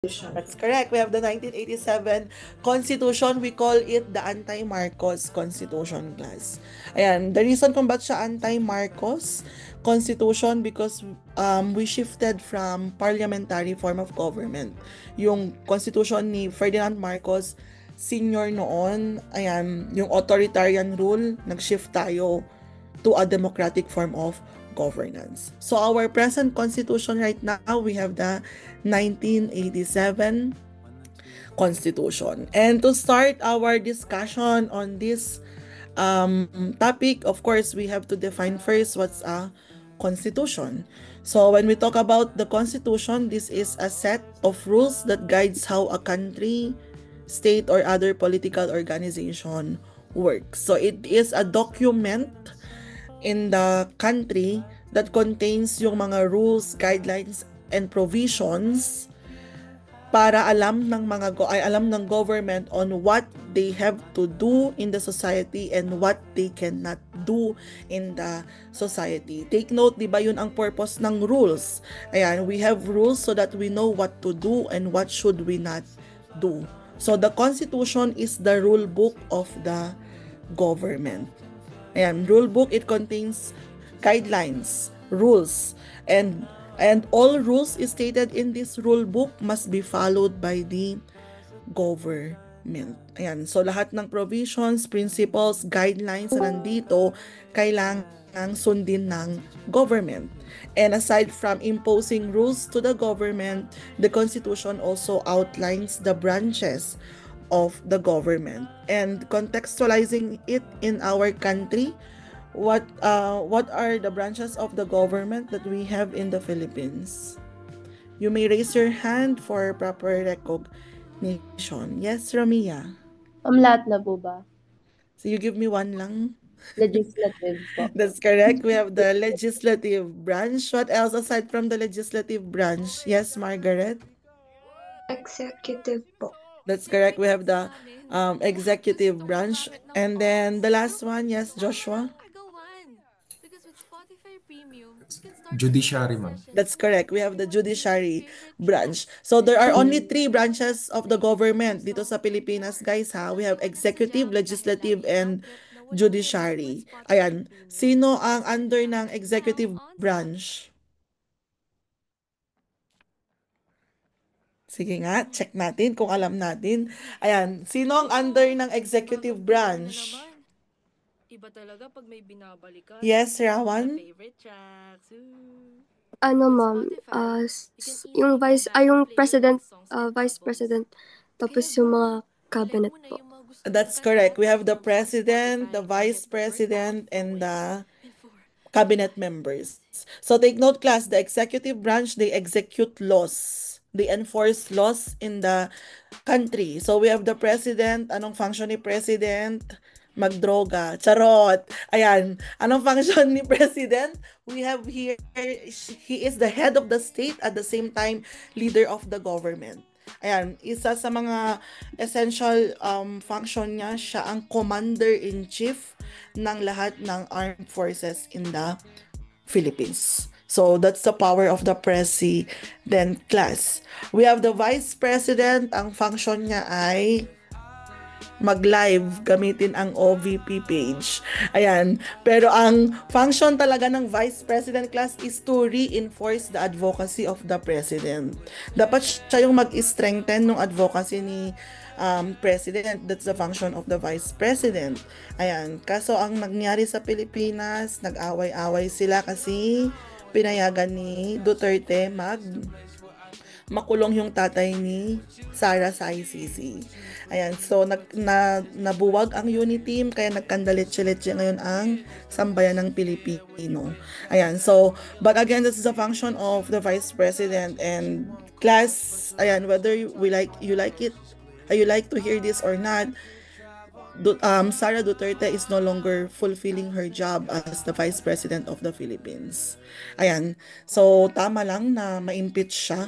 That's correct. We have the 1987 Constitution. We call it the Anti-Marcos Constitution class. Ayan, the reason kung ba't siya Anti-Marcos Constitution because we shifted from parliamentary form of government. Yung Constitution ni Ferdinand Marcos Senior noon, ayan, yung authoritarian rule, nag-shift tayo to a democratic form of governance. So our present constitution right now, we have the 1987 Constitution. And to start our discussion on this topic, of course, we have to define first what's a constitution. So when we talk about the constitution, this is a set of rules that guides how a country, state, or other political organization works. So it is a document in the country that contains yung mga rules, guidelines, and provisions para alam ng government on what they have to do in the society and what they cannot do in the society. Take note, di ba yun ang purpose ng rules? Ayan, we have rules so that we know what to do and what should we not do. So the Constitution is the rule book of the government. Ayan, rule book, it contains guidelines, rules, and all rules stated in this rule book must be followed by the government. Ayan, so lahat ng provisions, principles, guidelines na nandito, kailangang sundin ng government. And aside from imposing rules to the government, the Constitution also outlines the branches of the government and contextualizing it in our country. What are the branches of the government that we have in the Philippines? You may raise your hand for proper recognition. Yes, Ramia. Lahat na po ba? So you give me one lang. Legislative po. That's correct. We have the legislative branch. What else aside from the legislative branch? Yes, Margaret. Executive po. That's correct. We have the executive branch. And then the last one, yes, Joshua. Judiciary, ma'am. That's correct. We have the judiciary branch. So there are only 3 branches of the government dito sa Pilipinas, guys, ha. We have executive, legislative, and judiciary. Ayan. Sino ang under ng executive branch? Sige nga, check natin kung alam natin. Ayan. Sino ang under ng executive branch? Iba talaga pag may binabalikan. Yes, Rawan? Favorite tracks. Ma'am, yung president, vice president, tapos yung mga cabinet po. That's correct. We have the president, the vice president, and the cabinet members. So take note, class, the executive branch, they execute laws. They enforce laws in the country. So we have the president. Anong function ni president? Magdroga. Charot. Ayan. Anong function ni president? We have here, he is the head of the state at the same time leader of the government. Ayan, isa sa mga essential function niya, siya ang commander-in-chief ng lahat ng armed forces in the Philippines. So that's the power of the president class. We have the vice president. Ang function niya ay mag-live gamitin ang OVP page. Ayan. Pero ang function talaga ng Vice President class is to reinforce the advocacy of the President. Dapat siya yung mag-strengthen ng advocacy ni President. That's the function of the Vice President. Ayan. Kaso ang nangyari sa Pilipinas, nag-away-away sila kasi pinayagan ni Duterte makulong yung tatay ni Sara sa ICC. Ayan, so nabuwag ang UNITEAM kaya nagkandalit-letse ngayon ang sambayan ng Pilipino. Ayan, so but again, this is a function of the Vice President and class. Ayan, whether you like to hear this or not, Sara Duterte is no longer fulfilling her job as the Vice President of the Philippines. Ayan, so tama lang na ma-impeach siya.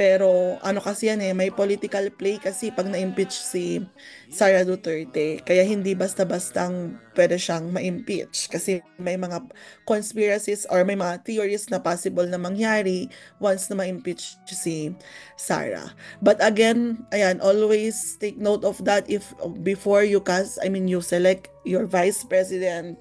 Pero ano kasi yan may political play kasi pag na-impeach si Sara Duterte. Kaya hindi basta-bastang pwede siyang ma-impeach kasi may mga conspiracies or may mga theories na possible na mangyari once na ma-impeach si Sara. But again, ayan, always take note of that if before you you select your vice president,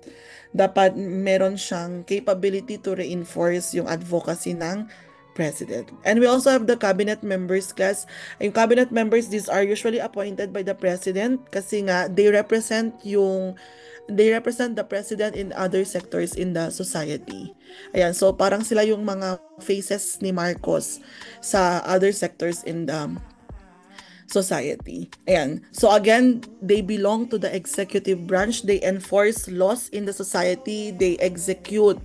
dapat meron siyang capability to reinforce yung advocacy ng president. And we also have the cabinet members class. Yung cabinet members, these are usually appointed by the president kasi nga they represent the president in other sectors in the society. Ayan, so parang sila yung mga faces ni Marcos sa other sectors in the society. Ayan. So again, they belong to the executive branch. They enforce laws in the society. They execute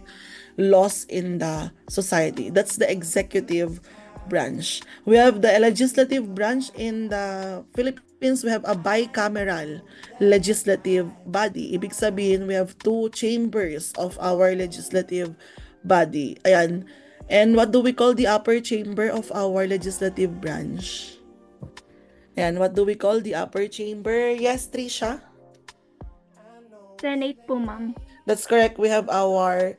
laws in the society. That's the executive branch. We have the legislative branch in the Philippines. We have a bicameral legislative body. Ibig sabihin, we have two chambers of our legislative body. Ayan. And what do we call the upper chamber of our legislative branch? Ayan, what do we call the upper chamber? Yes, Trisha? Senate po, ma'am. That's correct. We have our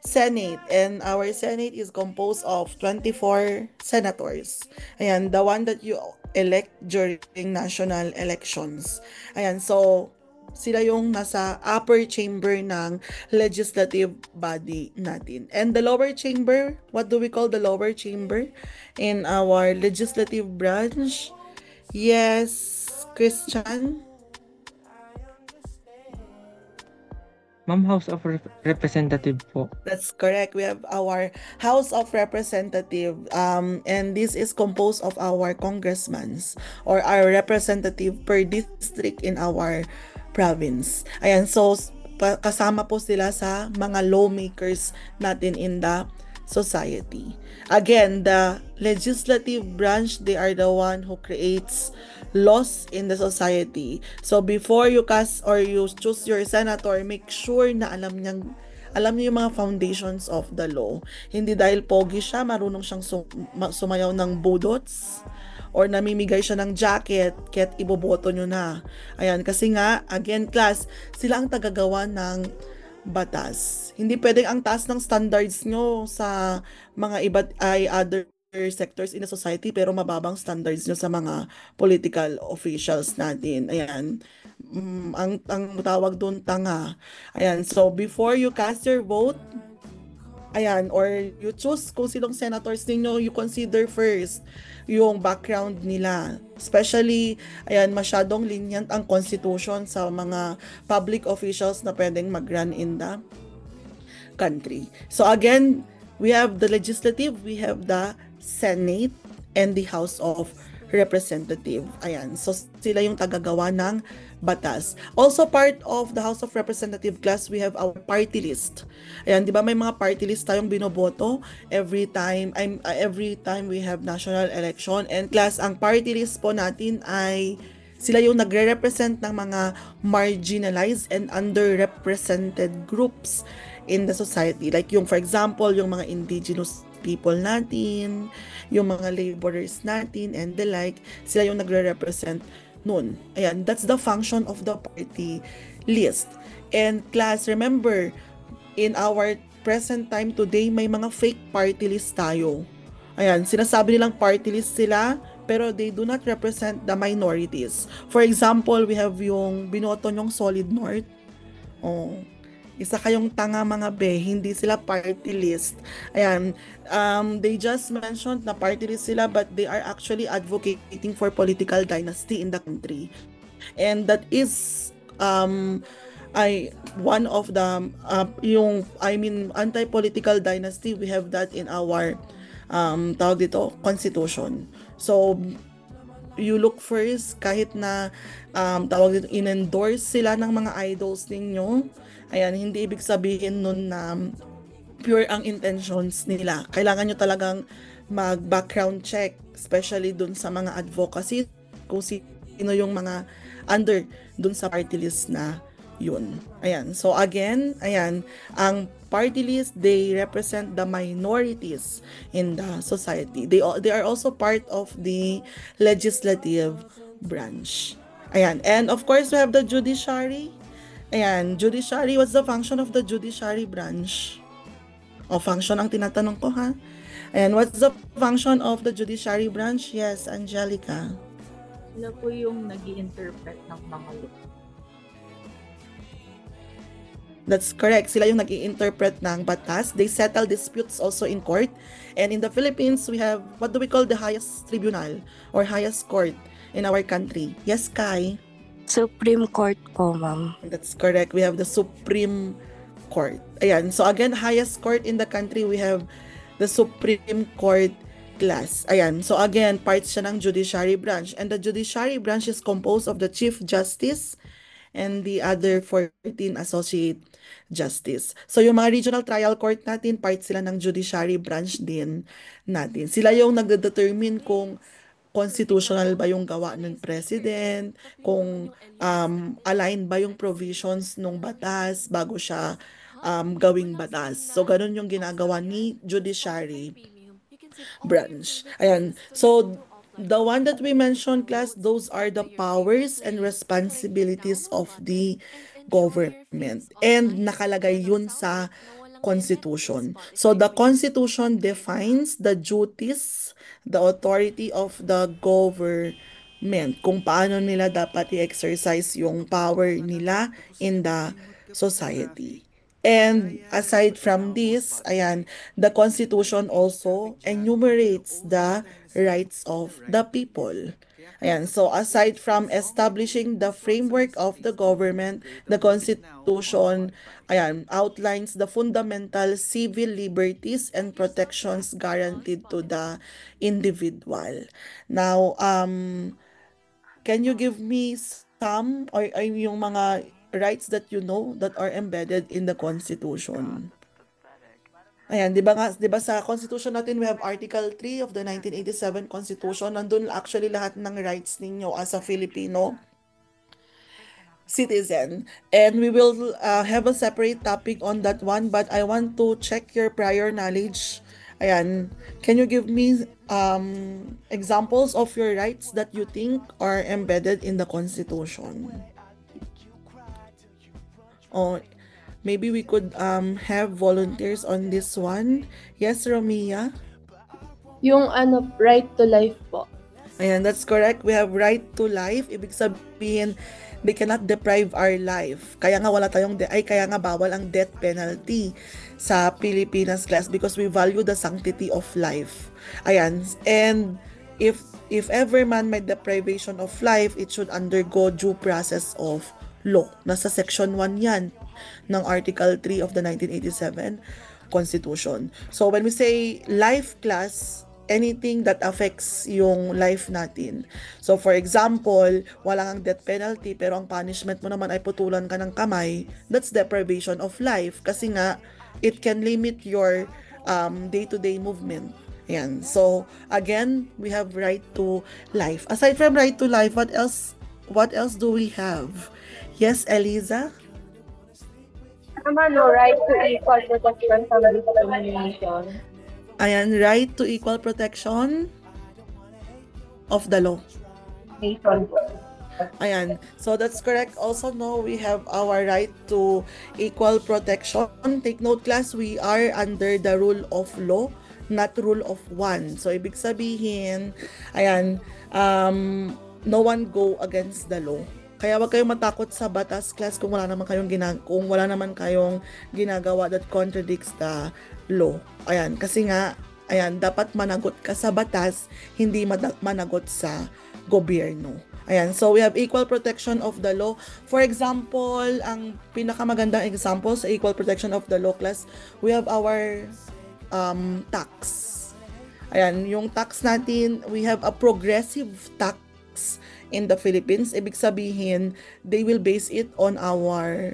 Senate, and our Senate is composed of 24 senators. Ayan, the one that you elect during national elections. Ayan, so sila yung nasa upper chamber ng legislative body natin. And the lower chamber, what do we call the lower chamber in our legislative branch? Yes, Christian? Ma'am, House of Representative po. That's correct. We have our House of Representative, and this is composed of our congressmen or our representative per district in our province. Ayan, so kasama po sila sa mga lawmakers natin in the society. Again, the legislative branch, they are the one who creates laws in the society. So before you cast or you choose your senator, make sure na alam niya yung mga foundations of the law. Hindi dahil pogi siya, marunong siyang sumayaw ng budots or namimigay siya ng jacket, kaya't iboboto nyo na. Ayan, kasi nga, again class, sila ang tagagawa ng batas. Hindi pwedeng ang taas ng standards nyo sa mga other sectors in the society pero mababang standards nyo sa mga political officials natin. Ayan. Ang tawag doon tanga. Ayan. So before you cast your vote, ayan, or you choose kung sinong senators ninyo, you consider first yung background nila. Especially, ayan, masyadong lenient ang constitution sa mga public officials na pwedeng mag-run in the country. So again, we have the legislative, we have the Senate, and the House of Representative. Ayan, so sila yung tagagawa ng batas. Also part of the House of Representative class, we have our party list. Ayan, di ba may mga party list tayong binoboto every time we have national election. And class, ang party list po natin ay sila yung nagre-represent ng mga marginalized and underrepresented groups in the society. Like yung, for example, yung mga indigenous people natin, yung mga laborers natin, and the like, sila yung nagre-represent nun. Ayan, that's the function of the party list. And class, remember, in our present time today, may mga fake party list tayo. Ayan, sinasabi nilang party list sila, pero they do not represent the minorities. For example, we have yung binoto nyong Solid North. Oh, isa kayong tanga mga be, hindi sila party list. Ayan, they just mentioned na party list sila but they are actually advocating for political dynasty in the country. And that is one of the anti-political dynasty, we have that in our tawag dito, constitution. So you look first, kahit na tawag dito, in-endorse sila ng mga idols ninyo, ayan, hindi ibig sabihin nun na pure ang intentions nila. Kailangan nyo talagang mag-background check, especially dun sa mga advocacy, kung sino yung mga under dun sa party list na Yun. Ayan. So again, ayan, ang party list, they represent the minorities in the society. They are also part of the legislative branch. Ayan. And of course, we have the judiciary. Ayan, judiciary, what's the function of the judiciary branch? O function ang tinatanong ko, ha? Ayan, what's the function of the judiciary branch? Yes, Angelica. Sila po yung nag-i-interpret ng mga law. That's correct. Sila yung nag-i-interpret ng batas. They settle disputes also in court. And in the Philippines, we have, what do we call the highest tribunal or highest court in our country? Yes, Kai? Supreme Court po, ma'am. That's correct. We have the Supreme Court. Ayan. So again, highest court in the country, we have the Supreme Court class. Ayan. So again, parts siya ng judiciary branch. And the judiciary branch is composed of the Chief Justice and the other 14 associate justice. So yung mga regional trial court natin, part sila ng judiciary branch din natin. Sila yung nagde-determine kung constitutional ba yung gawa ng president, kung align ba yung provisions ng batas bago siya gawing batas. So ganun yung ginagawa ni judiciary branch. Ayan. So the one that we mentioned, class, those are the powers and responsibilities of the government. And nakalagay yun sa Constitution. So the Constitution defines the duties, the authority of the government, kung paano nila dapat i-exercise yung power nila in the society. And aside from this, ayan, the Constitution also enumerates the rights of the people. Ayan, so aside from establishing the framework of the government, the Constitution, ayan, outlines the fundamental civil liberties and protections guaranteed to the individual. Now, can you give me some or yung mga rights that you know that are embedded in the Constitution? Ayan, di ba sa Constitution natin, we have Article 3 of the 1987 Constitution. Nandun actually lahat ng rights ninyo as a Filipino citizen. And we will have a separate topic on that one, but I want to check your prior knowledge. Ayan, can you give me examples of your rights that you think are embedded in the Constitution? Oh, maybe we could have volunteers on this one. Yes, Romia? Yung right to life po. Ayan, that's correct. We have right to life. Ibig sabihin, they cannot deprive our life. Kaya nga kaya nga bawal ang death penalty sa Pilipinas, class, because we value the sanctity of life. Ayan, and if ever man may deprivation of life, it should undergo due process of law. Nasa Section 1 yan ng Article 3 of the 1987 Constitution. So when we say life, class, anything that affects yung life natin. So for example, wala kang death penalty pero ang punishment mo naman ay putulan ka ng kamay, that's deprivation of life kasi nga it can limit your day-to-day movement. Ayan. So again, we have right to life. Aside from right to life, what else do we have? Yes, Eliza? Right to equal protection from discrimination. Ayan, right to equal protection of the law. Ayan, so that's correct. Also, no, we have our right to equal protection. Take note, class, we are under the rule of law, not rule of one. So, ibig sabihin, ayan, no one go against the law. Kaya wag kayong matakot sa batas, class, kung wala naman kayong ginagawa that contradicts the law. Ayan, kasi nga, ayan, dapat managot ka sa batas, hindi managot sa gobyerno. Ayan, so we have equal protection of the law. For example, ang pinakamagandang example sa equal protection of the law, class, we have our tax. Ayan, yung tax natin, we have a progressive tax in the Philippines. Ibig sabihin, they will base it on our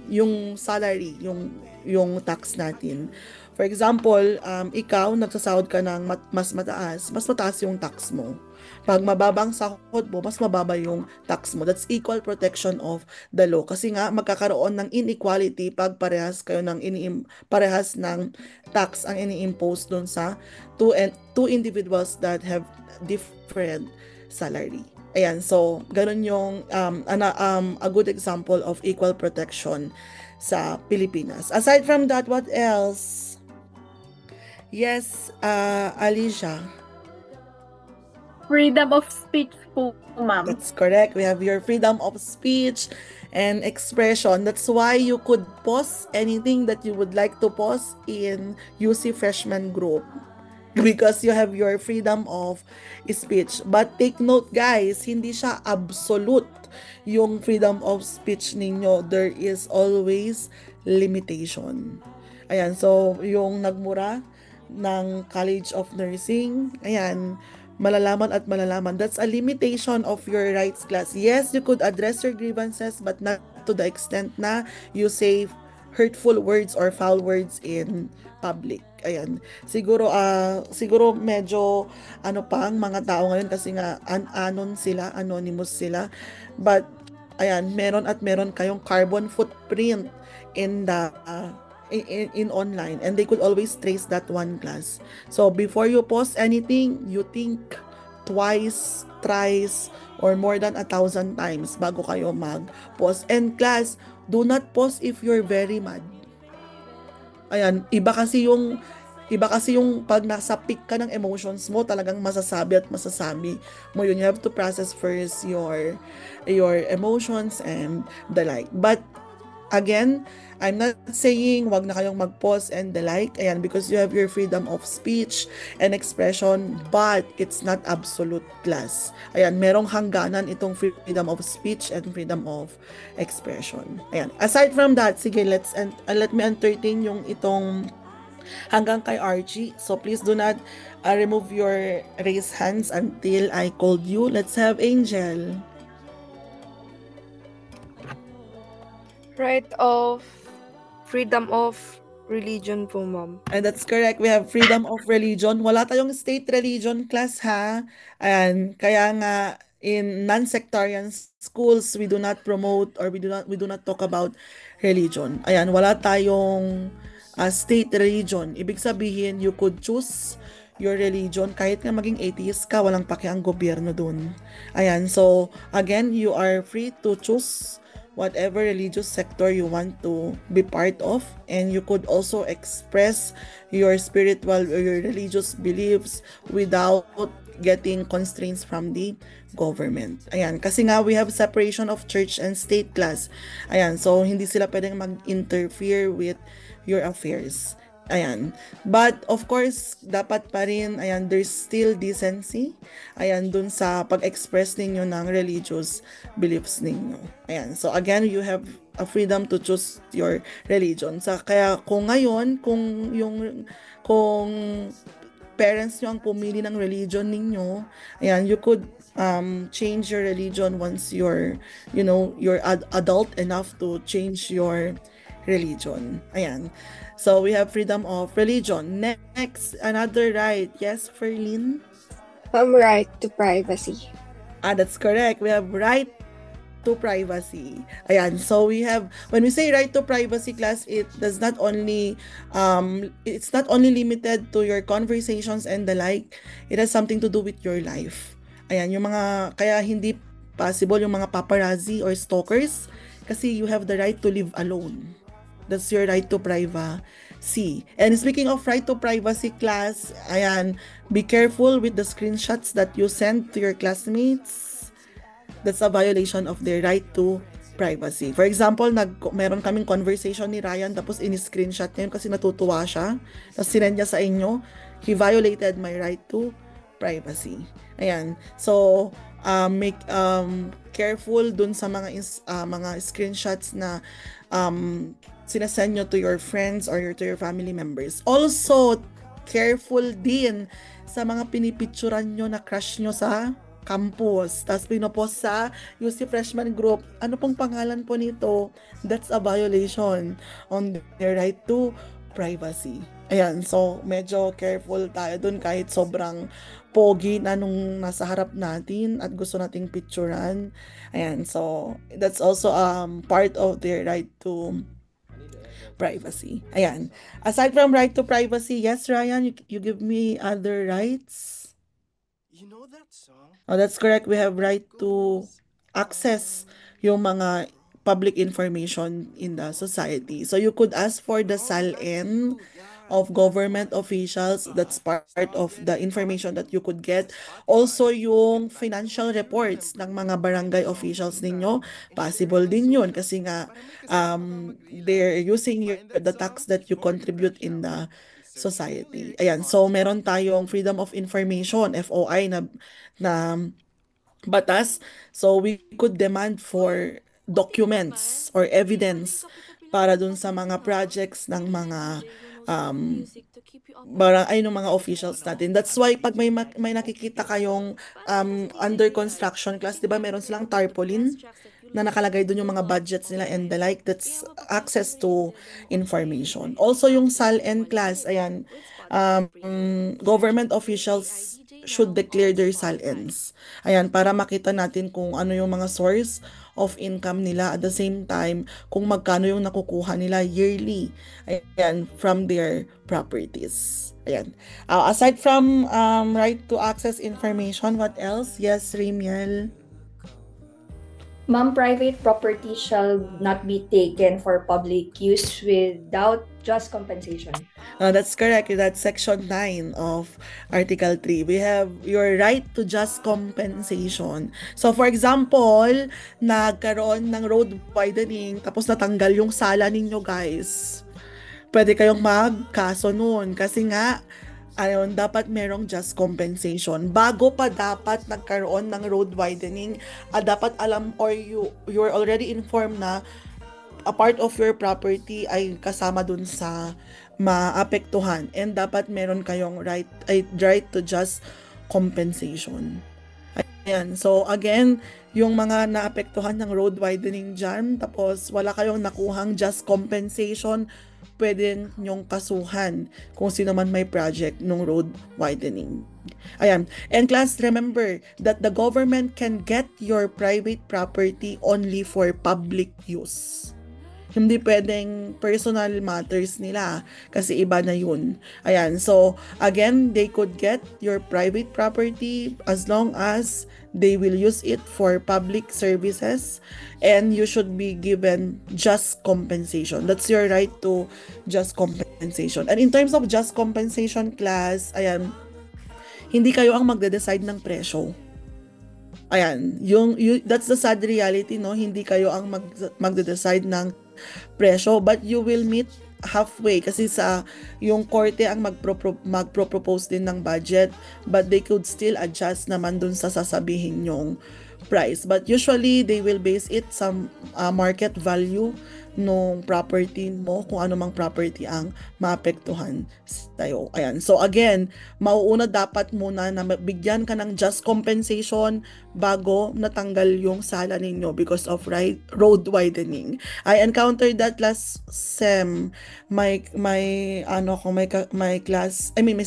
yung salary, yung tax natin. For example, ikaw, nagsasahod ka ng mas mataas yung tax mo. Pag mababang sahod mo, mas mababa yung tax mo. That's equal protection of the law. Kasi nga, magkakaroon ng inequality pag parehas ng tax ang ini-impose dun sa two individuals that have different salary. Ayan, so ganun yung a good example of equal protection sa Pilipinas. Aside from that, what else? Yes, Alicia. Freedom of speech po, ma'am. That's correct. We have your freedom of speech and expression. That's why you could post anything that you would like to post in UC Freshman Group, because you have your freedom of speech. But take note, guys, hindi siya absolute yung freedom of speech ninyo. There is always limitation. Ayan, so yung nagmura ng College of Nursing, ayan, malalaman. That's a limitation of your rights, class. Yes, you could address your grievances, but not to the extent na you say hurtful words or foul words in public. Ayan. Siguro medyo pang mga tao ngayon kasi nga anonymous sila. But ayan, meron kayong carbon footprint in the in online, and they could always trace that one, class. So before you post anything, you think twice, thrice, or more than 1,000 times bago kayo mag-post. And class, do not post if you're very mad. Ayan, iba kasi yung pag nasa peak ka ng emotions mo, talagang masasabi mo yun. You have to process first your emotions and the like. But again, I'm not saying wag na kayong mag-post and the like, ayan, because you have your freedom of speech and expression, but it's not absolute, class. Ayan, merong hangganan itong freedom of speech and freedom of expression. Ayan, aside from that, sige, let me entertain yung itong hanggang kay Archie. So please do not remove your raised hands until I called you. Let's have Angel. Right of freedom of religion po, ma'am. And that's correct. We have freedom of religion. Wala tayong state religion, class, ha? Ayan, kaya nga in non-sectarian schools, we do not promote or we do not talk about religion. Ayan, wala tayong state religion. Ibig sabihin, you could choose your religion kahit nga maging atheist ka, walang pake ang gobyerno dun. Ayan, so again, you are free to choose whatever religious sector you want to be part of, and you could also express your spiritual or your religious beliefs without getting constraints from the government. Ayan, kasi nga we have separation of church and state, class. Ayan, so hindi sila pwedeng mag-interfere with your affairs. Ayan. But of course, dapat pa rin, ayan, there's still decency, ayan, dun sa pag-express ninyo ng religious beliefs ninyo. Ayan. So again, you have a freedom to choose your religion. So kaya kung ngayon, kung parents nyo ang pumili ng religion ninyo, ayan, you could change your religion once you're adult enough to change your religion. Ayan. So we have freedom of religion. Next, another right. Yes, Ferlin? Right to privacy. That's correct. We have right to privacy. Ayan. So we have, when we say right to privacy, class, it does not only, it's not only limited to your conversations and the like. It has something to do with your life. Ayan, kaya hindi possible yung mga paparazzi or stalkers, kasi you have the right to live alone. That's your right to privacy. And speaking of right to privacy, class, ayan, be careful with the screenshots that you send to your classmates. That's a violation of their right to privacy. For example, meron kaming conversation ni Ryan, tapos in-screenshot niya yun kasi natutuwa siya. Tapos sinend niya sa inyo. He violated my right to privacy. Ayan. So, make careful dun sa mga screenshots na sinasend nyo to your friends or to your family members. Also, careful din sa mga pinipicturan nyo na crush nyo sa campus. Tapos pinopost sa UC Freshman Group. Ano pong pangalan po nito? That's a violation on their right to privacy. Ayan, so medyo careful tayo dun kahit sobrang pogi na nung nasa harap natin at gusto nating picturean. Ayan, so that's also part of their right to privacy. Ayan. Aside from right to privacy, yes, Ryan, you give me other rights? Oh, that's correct. We have right to access yung mga public information in the society. So you could ask for the SALN of government officials. That's part of the information that you could get. Also, yung financial reports ng mga barangay officials ninyo, possible din yun kasi nga they're using the tax that you contribute in the society. Ayan, so meron tayong Freedom of Information, FOI na batas. So we could demand for documents or evidence para dun sa mga projects ng mga ng mga officials natin. That's why pag may nakikita kayong under construction class, 'di ba, meron silang tarpaulin na nakalagay dun yung mga budgets nila and the like. That's access to information. Also yung SALN class, ayan, government officials should declare their SALNs. Ayan, para makita natin kung ano yung mga source of income nila, at the same time, kung magkano yung nakukuha nila yearly, ayan, from their properties. Ayan. Aside from right to access information, what else? Yes, Rimiel? Ma'am, private property shall not be taken for public use without just compensation. That's correct. That's Section 9 of Article 3. We have your right to just compensation. So, for example, nagkaroon ng road widening tapos natanggal yung sala ninyo, guys. Pwede kayong magkaso nun kasi nga ayun, dapat merong just compensation. Bago pa dapat nagkaroon ng road widening, dapat alam or you're already informed na a part of your property ay kasama dun sa maapektuhan, and dapat meron kayong right to just compensation. Ayan. So again, yung mga naapektuhan ng road widening dyan, tapos wala kayong nakuhang just compensation, pwede nyong kasuhan kung sino man may project ng road widening. Ayan. And class, remember that the government can get your private property only for public use. Hindi pwedeng personal matters nila kasi iba na yun. Ayan. So, again, they could get your private property as long as they will use it for public services, and you should be given just compensation. That's your right to just compensation. And in terms of just compensation, class, ayan, hindi kayo ang magde-decide ng presyo. Ayan, that's the sad reality, no? Hindi kayo ang magde-decide ng presyo, but you will meet halfway kasi sa yung korte ang magpro-propose din ng budget, but they could still adjust naman dun sa sasabihin yung price. But usually they will base it sa market value nung property mo, kung ano mang property ang maapektuhan tayo. Ayan. So again, mauuna dapat muna na bigyan ka ng just compensation bago natanggal yung sala ninyo because of road widening. I encountered that last sem. May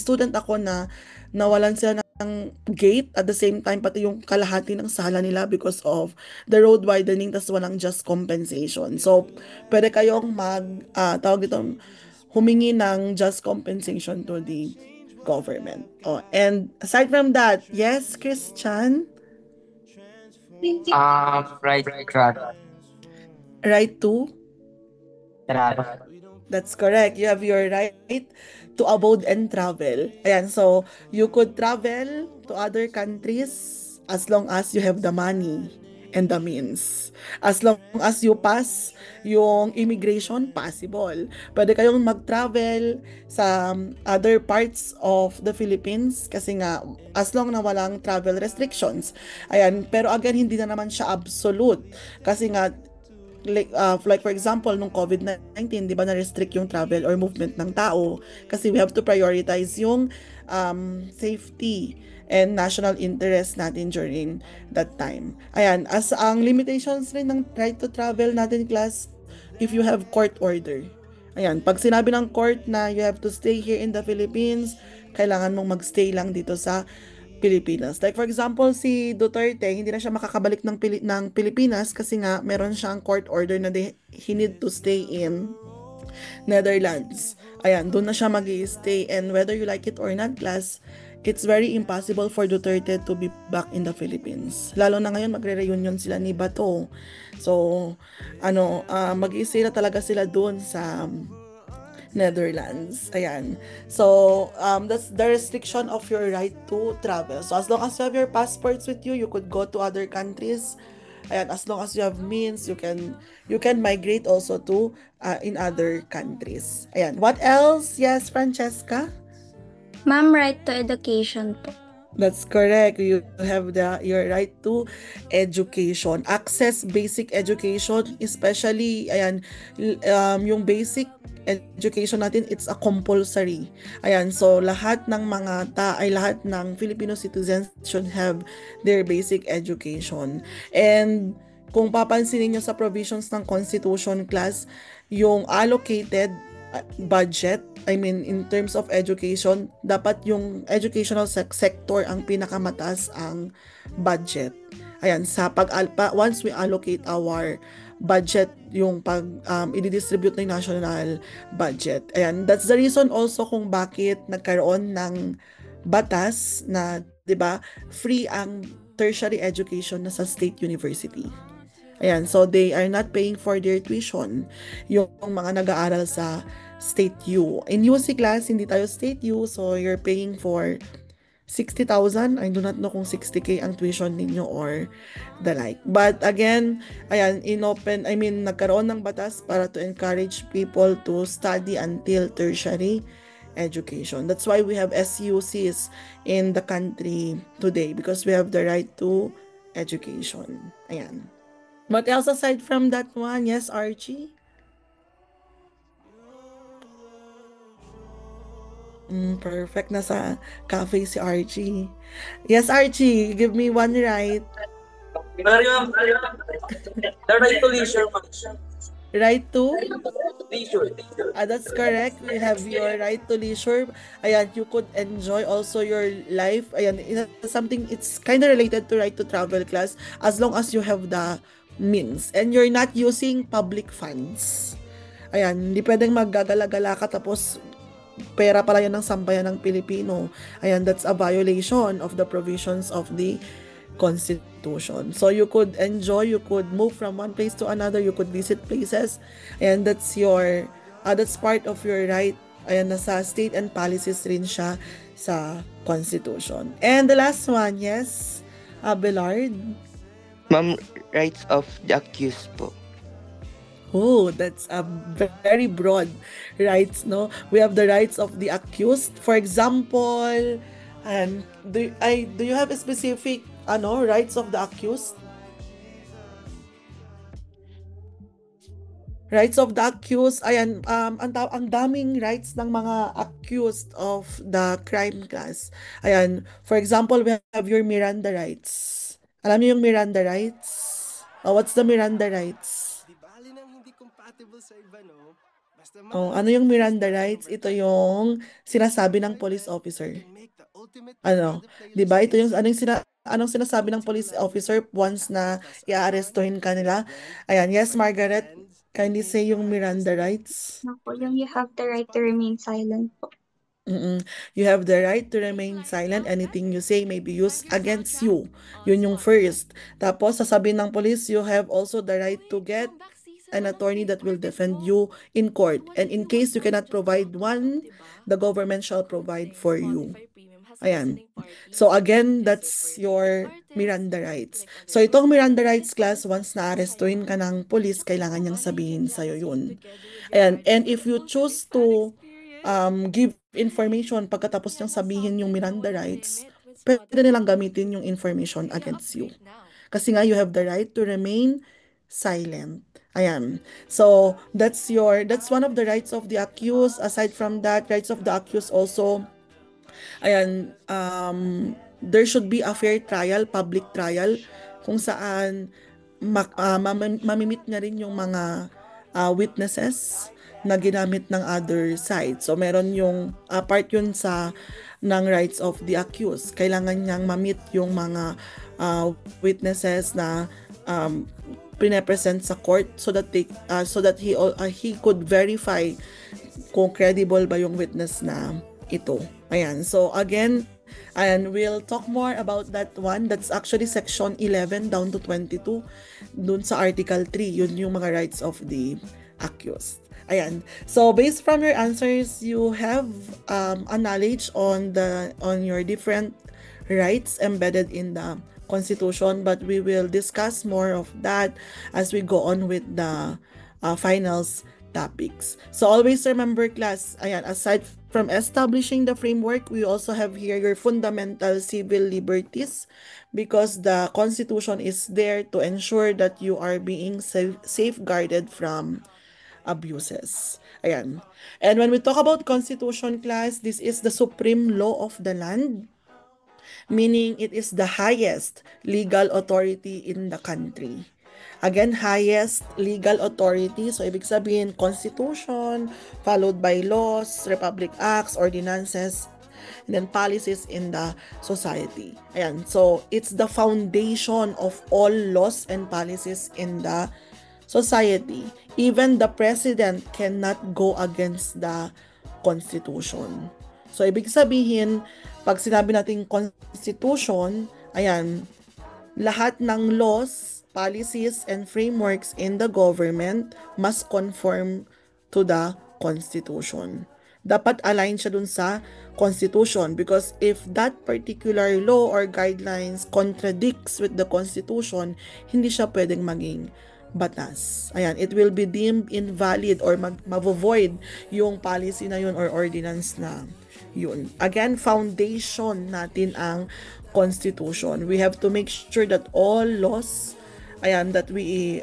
student ako na nawalan sila ng gate, at the same time pati yung kalahati ng sala nila because of the road widening, tas walang just compensation. So pwede kayong humingi ng just compensation to the government. And aside from that, yes, Christian? Right travel. Right to? Travel. That's correct. You have your right to abode and travel. Ayan, so you could travel to other countries as long as you have the money and the means. As long as you pass yung immigration, possible. Pwede kayong mag-travel sa other parts of the Philippines kasi nga as long na walang travel restrictions. Ayan, pero again, hindi na naman siya absolute kasi nga like for example nung COVID-19, di ba, na-restrict yung travel or movement ng tao kasi we have to prioritize yung safety and national interest natin during that time. Ayan, as ang limitations rin ng right to travel natin, class, if you have court order. Ayan, pag sinabi ng court na you have to stay here in the Philippines, kailangan mong magstay lang dito sa Pilipinas. Like for example, si Duterte, hindi na siya makakabalik ng Pilipinas kasi nga meron siyang court order na he need to stay in Netherlands. Ayan, doon na siya mag-i-stay, and whether you like it or not, class, it's very impossible for Duterte to be back in the Philippines. Lalo na ngayon, magre-reunion sila ni Bato. So, mag-i-stay na talaga sila doon sa Netherlands. Ayan. So, that's the restriction of your right to travel. So, as long as you have your passports with you, you could go to other countries. Ayan, as long as you have means, you can migrate also to in other countries. Ayan. What else? Yes, Francesca? Ma'am, right to education po. That's correct. You have your right to education. Access basic education, especially yung basic education natin, it's a compulsory. Ayan, so lahat ng lahat ng Filipino citizens should have their basic education. And kung papansinin niyo sa provisions ng Constitution, class, yung allocated budget, I mean, in terms of education, dapat yung educational sector ang pinakamataas ang budget. Ayan, once we allocate our budget, yung pag i-distribute ng national budget. Ayan, that's the reason also kung bakit nagkaroon ng batas na, 'di ba, free ang tertiary education na sa state university. Ayan, so they are not paying for their tuition, yung mga nag-aaral sa State U. In UC class, hindi tayo State U, so you're paying for 60,000. I do not know kung 60K ang tuition ninyo or the like. But again, ayan, nagkaroon ng batas para to encourage people to study until tertiary education. That's why we have SUCs in the country today, because we have the right to education. Ayan. What else aside from that one? Yes, Archie? Perfect. Nasa cafe si Archie. Yes, Archie, give me one right. The right to leisure, ma'am. Right to? Leisure. That's correct. We have your right to leisure. Ayan, you could enjoy also your life. Ayan, it's kind of related to right to travel, class, as long as you have the means and you're not using public funds. Ayan, hindi pwedeng maggagala-gala ka tapos pera pala yan ng sambayan ng Pilipino. Ayan, that's a violation of the provisions of the Constitution. So you could enjoy, you could move from one place to another, you could visit places, and that's part of your right. Ayan, nasa state and policies rin siya sa Constitution. And the last one, yes, Abelard? Ma'am, rights of the accused po. Oh, that's a very broad rights, no? We have the rights of the accused. For example, do you have a specific rights of the accused? Rights of the accused, ayan, ang daming rights ng mga accused of the crime, class. Ayan, for example, we have your Miranda rights. Alam niyo yung Miranda rights? What's the Miranda rights? Ano yung Miranda rights? Ito yung sinasabi ng police officer. 'Di ba? Ito yung anong sinasabi ng police officer once na i-arrestuhin ka nila. Ayan, yes, Margaret, kindly say yung Miranda rights. Yung you have the right to remain silent po. You have the right to remain silent. Anything you say may be used against you. Yun yung first. Tapos, sasabihin ng police, you have also the right to get an attorney that will defend you in court. And in case you cannot provide one, the government shall provide for you. Ayan. So again, that's your Miranda rights. So itong Miranda rights, class, once na-arrestuin ka ng police, kailangan niyang sabihin sa'yo yun. Ayan. And if you choose to give information pagkatapos niyang sabihin yung Miranda rights, pwede nilang gamitin yung information against you. Kasi nga, you have the right to remain silent. Ayan. So, that's one of the rights of the accused. Aside from that, rights of the accused also, ayan, there should be a fair trial, public trial, kung saan mamimit niya rin yung mga witnesses. na ginamit ng other side. So meron yung part yun sa ng rights of the accused. Kailangan niyang ma-meet yung mga witnesses na pine-present sa court so that he could verify kung credible ba yung witness na ito. Ayan. So again, and we'll talk more about that one. That's actually section 11 down to 22. Dun sa article 3, yun yung mga rights of the accused. Ayan. So based from your answers, you have a knowledge on your different rights embedded in the Constitution, but we will discuss more of that as we go on with the finals topics. So always remember, class, ayan, aside from establishing the framework, we also have here your fundamental civil liberties, because the Constitution is there to ensure that you are being safeguarded from abuses. Ayan. And when we talk about Constitution, class, this is the supreme law of the land, meaning it is the highest legal authority in the country. Again, highest legal authority. So, ibig sabihin, Constitution, followed by laws, Republic Acts, ordinances, and then policies in the society. Ayan. So, it's the foundation of all laws and policies in the society. Even the president cannot go against the Constitution. So, ibig sabihin, pag sinabi natin Constitution, ayan, lahat ng laws, policies, and frameworks in the government must conform to the Constitution. Dapat align siya dun sa Constitution, because if that particular law or guidelines contradicts with the Constitution, hindi siya pwedeng maging batas. Ayan, it will be deemed invalid or mavo-void yung policy na yun or ordinance na yun. Again, foundation natin ang Constitution. We have to make sure that all laws, ayan, that we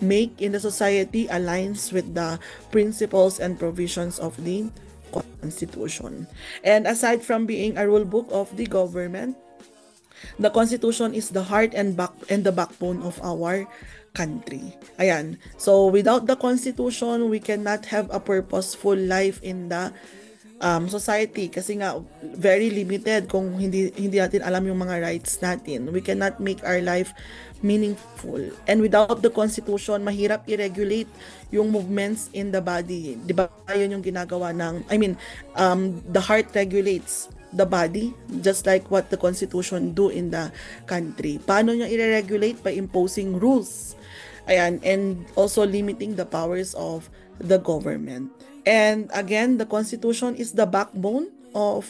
make in the society aligns with the principles and provisions of the Constitution. And aside from being a rule book of the government, the Constitution is the heart and the backbone of our country. Ayan. So without the Constitution, we cannot have a purposeful life in the society, kasi nga very limited kung hindi natin alam yung mga rights natin. We cannot make our life meaningful. And without the Constitution, mahirap i-regulate yung movements in the body. Di ba yun yung ginagawa ng, the heart regulates the body, just like what the Constitution do in the country. Paano niya i-regulate? By imposing rules. Ayan, and also limiting the powers of the government. And again, the Constitution is the backbone of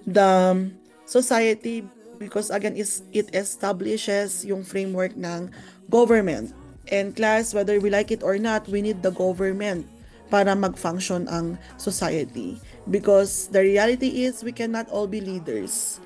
the society, because again, it establishes yung framework ng government. And class, whether we like it or not, we need the government para mag-function ang society. Because the reality is, we cannot all be leaders.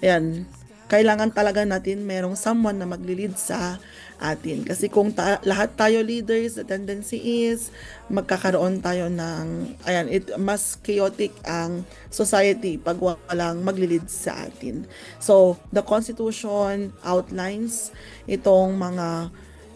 Ayan, kailangan talaga natin merong someone na magli-lead sa atin. Kasi kung lahat tayo leaders, the tendency is magkakaroon tayo ng, ayan, mas chaotic ang society pag walang magli-lead sa atin. So, the Constitution outlines itong mga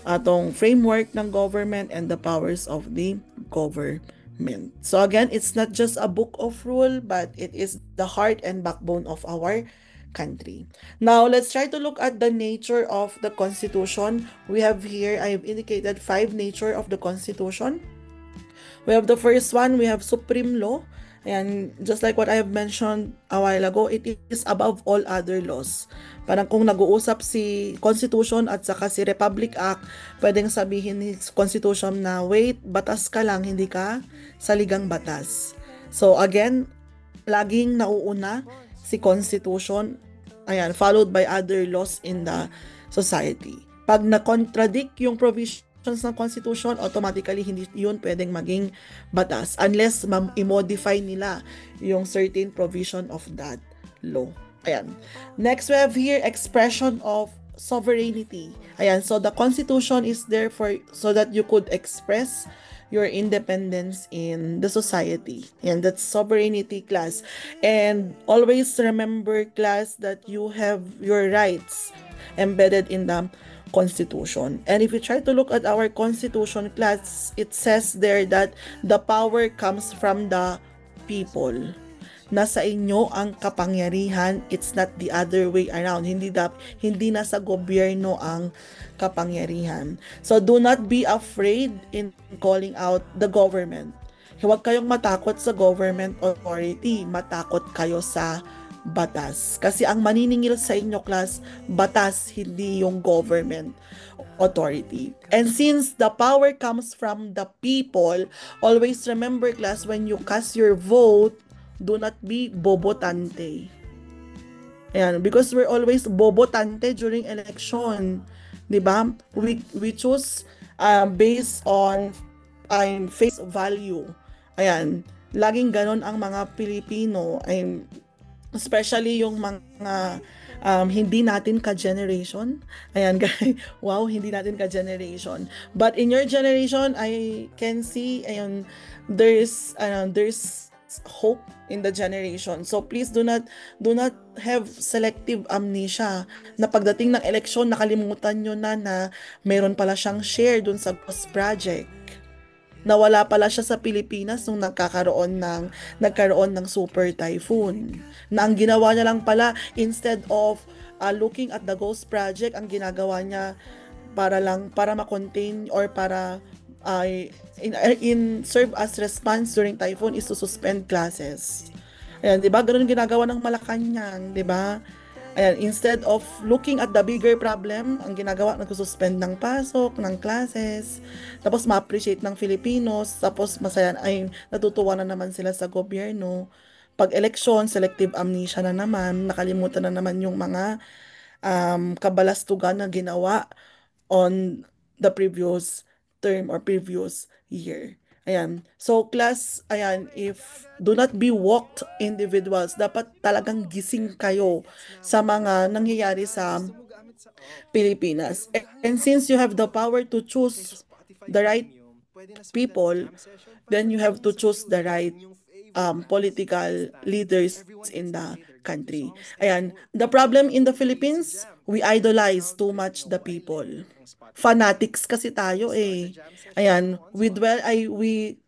atong framework ng government and the powers of the government. So again, it's not just a book of rule, but it is the heart and backbone of our country. Now, let's try to look at the nature of the Constitution. We have here, I have indicated 5 nature of the Constitution. We have the first one, we have supreme law. And just like what I have mentioned a while ago, it is above all other laws. Parang kung nag-uusap si Constitution at saka si Republic Act, pwedeng sabihin ni Constitution na, wait, batas ka lang, hindi ka saligang batas. So again, laging nauuna si Constitution, ayan, followed by other laws in the society. Pag na-contradict yung provisions ng Constitution, automatically hindi yun pwedeng maging batas unless i-modify nila yung certain provision of that law. Ayan. Next, we have here expression of sovereignty. Ayan, so the Constitution is there so that you could express your independence in the society. And that's sovereignty, class. And always remember, class, that you have your rights embedded in the Constitution. And if you try to look at our Constitution class, it says there that the power comes from the people. Nasa inyo ang kapangyarihan, it's not the other way around. Hindi nasa gobyerno ang kapangyarihan. So do not be afraid in calling out the government. Huwag kayong matakot sa government authority, matakot kayo sa batas. Kasi ang maniningil sa inyo class, batas, hindi yung government authority. And since the power comes from the people, always remember class, when you cast your vote, do not be bobotante. Ayan, because we're always bobotante during election. Diba? We choose based on face value. Ayan, laging ganon ang mga Pilipino. Especially yung mga hindi natin ka-generation. Ayan, guys. Wow, hindi natin ka-generation. But in your generation, I can see, ayan, there's hope in the generation. So please do not have selective amnesia na pagdating ng eleksyon nakalimutan nyo na meron pala siyang share dun sa Ghost Project. Nawala pala siya sa Pilipinas nung nagkaroon ng super typhoon. Na ang ginawa niya lang pala, instead of looking at the Ghost Project, ang ginagawa niya para ma-contain or para serve as response during typhoon is to suspend classes. Ayan, 'di ba? Ganoon ginagawa ng Malacanang, 'di ba? Ayan, instead of looking at the bigger problem, ang ginagawa nagsususpend ng pasok, ng classes, tapos ma-appreciate ng Filipinos, tapos masaya ay natutuwa na naman sila sa gobyerno. Pag election, selective amnesia na naman, nakalimutan na naman yung mga kabalastugan na ginawa on the previous term or previous year. Ayan. So class, ayan, do not be walked individuals. Dapat talagang gising kayo sa mga nangyayari sa Pilipinas. And since you have the power to choose the right people, then you have to choose the right political leaders in the country. Ayan. The problem in the Philippines, we idolize too much the people. Fanatics kasi tayo eh. Ayan, we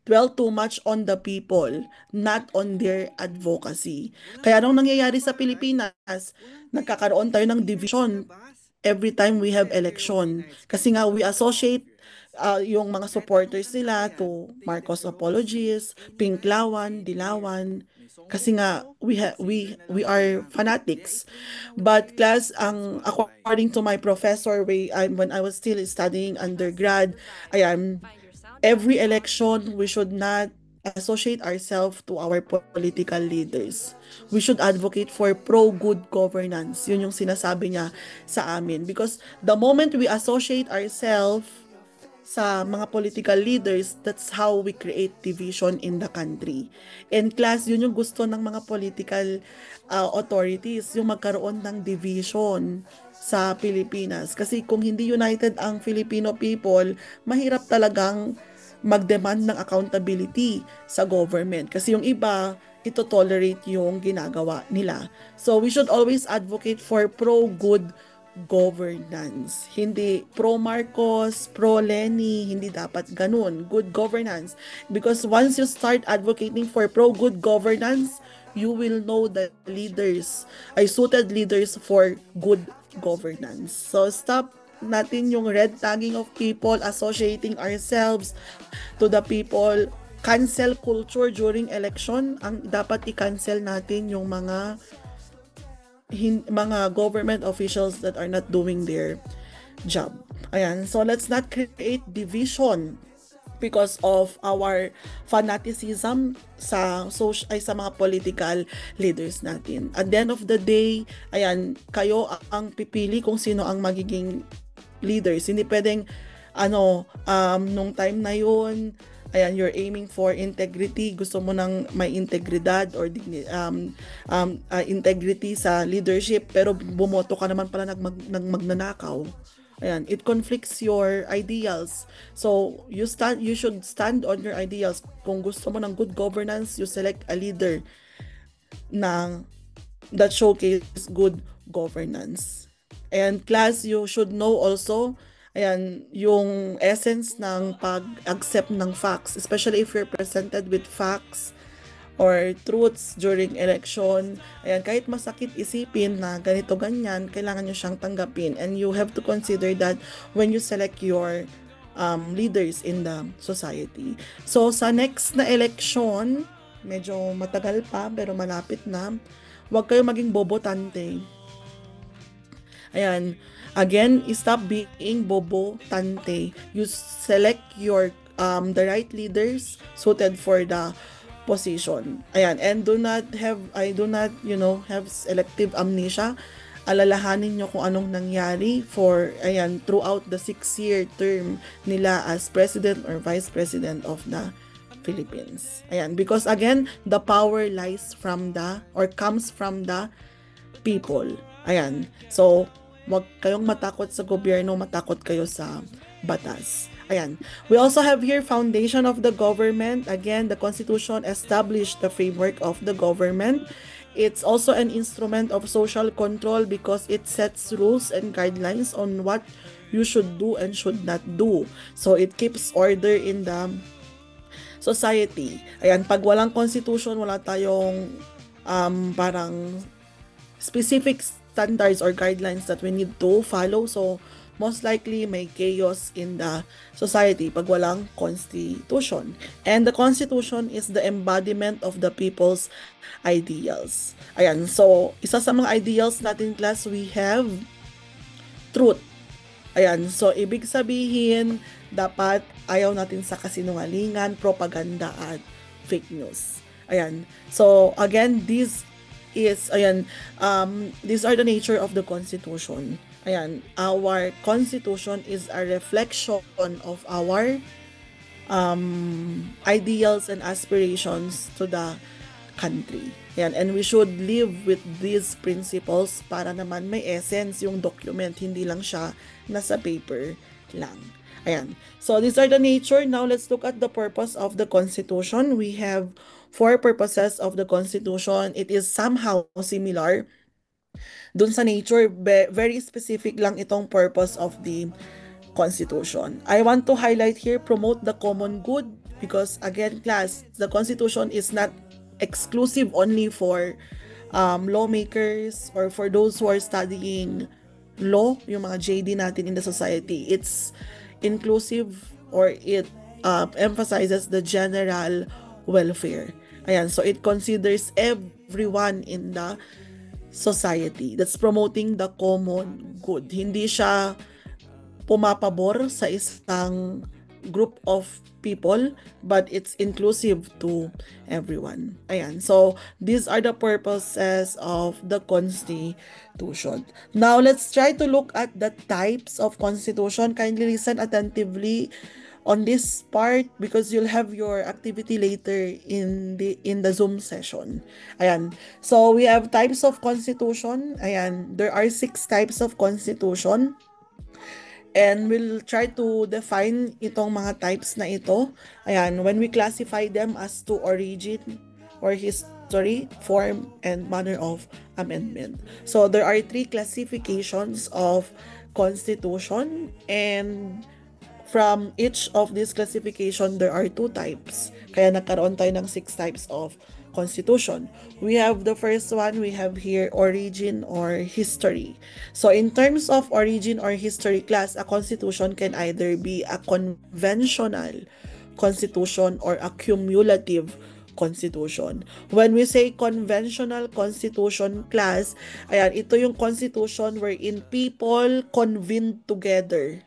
dwell too much on the people, not on their advocacy. Kaya nung nangyayari sa Pilipinas, nagkakaroon tayo ng division every time we have election. Kasi nga we associate yung mga supporters nila to Marcos apologies, Pinklawan, Dilawan. Kasi nga we are fanatics. But class, according to my professor when I was still studying undergrad, ayan, every election we should not associate ourselves to our political leaders. We should advocate for pro-good governance. Yun yung sinasabi niya sa amin. Because the moment we associate ourselves sa mga political leaders, that's how we create division in the country. And class, yun yung gusto ng mga political authorities, yung magkaroon ng division sa Pilipinas. Kasi kung hindi united ang Filipino people, mahirap talagang mag-demand ng accountability sa government. Kasi yung iba, ito tolerate yung ginagawa nila. So we should always advocate for pro-good governance. Hindi pro-Marcos, pro-Lenny, hindi dapat ganun. Good governance. Because once you start advocating for pro-good governance, you will know the leaders, ay suited leaders for good governance. So stop natin yung red tagging of people, associating ourselves to the people. Cancel culture during election. Ang dapat i-cancel natin yung mga government officials that are not doing their job. Ayan, so let's not create division because of our fanaticism sa mga political leaders natin. At the end of the day, ayan, kayo ang pipili kung sino ang magiging leaders. Hindi pwedeng nung time na yun, ayan, you're aiming for integrity, gusto mo ng may integridad or integrity sa leadership, pero bumoto ka naman pala magnanakaw. Ayan, it conflicts your ideals. So you should stand on your ideals. Kung gusto mo ng good governance, you select a leader that showcase good governance. And class, you should know also, ayan, yung essence ng pag-accept ng facts, especially if you're presented with facts or truths during election. Ayan, kahit masakit isipin na ganito ganyan, kailangan nyo siyang tanggapin. And you have to consider that when you select your leaders in the society. So, sa next na election, medyo matagal pa, pero malapit na, huwag kayo maging bobotante. Ayan, again, stop being bobotante. You select your the right leaders suited for the position. Ayan, and do not have selective amnesia. Alalahanin nyo kung anong nangyari throughout the 6-year term nila as president or vice president of the Philippines. Ayan, because again, the power comes from the people. Ayan, so wag kayong matakot sa gobyerno, matakot kayo sa batas. Ayan. We also have here foundation of the government. Again, the Constitution established the framework of the government. It's also an instrument of social control because it sets rules and guidelines on what you should do and should not do. So it keeps order in the society. Ayan, pag walang constitution, wala tayong parang specific standards or guidelines that we need to follow. So most likely may chaos in the society pag walang constitution. And the constitution is the embodiment of the people's ideals. Ayan, so isa sa mga ideals natin class, we have truth. Ayan, so ibig sabihin, dapat ayaw natin sa kasinungalingan, propaganda at fake news. Ayan, so again, these are the nature of the Constitution. Ayan, our Constitution is a reflection of our ideals and aspirations to the country. Ayan, and we should live with these principles para naman may essence yung document, hindi lang siya nasa paper lang. Ayan, so these are the nature. Now let's look at the purpose of the Constitution. We have 4 purposes of the Constitution. It is somehow similar dun sa nature, very specific lang itong purpose of the Constitution. I want to highlight here, promote the common good, because again, class, the Constitution is not exclusive only for lawmakers or for those who are studying law, yung mga JD natin in the society. It's inclusive, or it emphasizes the general welfare. Ayan, so it considers everyone in the society. That's promoting the common good. Hindi siya pumapabor sa isang group of people, but it's inclusive to everyone. Ayan. So, these are the purposes of the Constitution. Now, let's try to look at the types of Constitution. Kindly listen attentively on this part because you'll have your activity later in the Zoom session. Ayan. So, we have types of Constitution. Ayan. There are 6 types of Constitution. And we'll try to define itong mga types na ito. Ayan, when we classify them as to origin or history, form, and manner of amendment. So there are 3 classifications of Constitution, and from each of these classification, there are 2 types. Kaya nagkaroon tayo ng 6 types of Constitution. We have the first one, we have here origin or history. So in terms of origin or history class, a constitution can either be a conventional constitution or a cumulative constitution. When we say conventional constitution class, ayan, ito yung constitution wherein people convene together.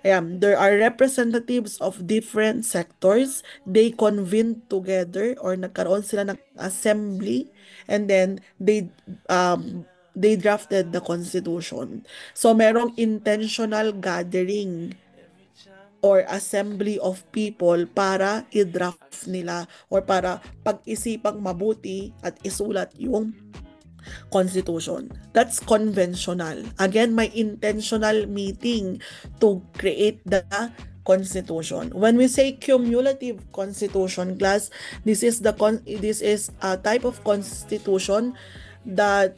Ayan, there are representatives of different sectors. They convene together or nagkaroon sila ng assembly, and then they drafted the Constitution. So merong intentional gathering or assembly of people para i-draft nila or para pag-isipang mabuti at isulat yung Constitution. That's conventional. Again, may intentional meeting to create the Constitution. When we say cumulative Constitution class, this is a type of Constitution that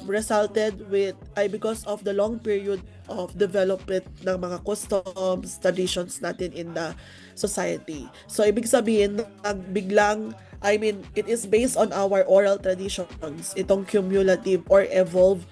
resulted with ay because of the long period of development ng mga customs, traditions natin in the society. So ibig sabihin, it is based on our oral traditions, itong cumulative or evolved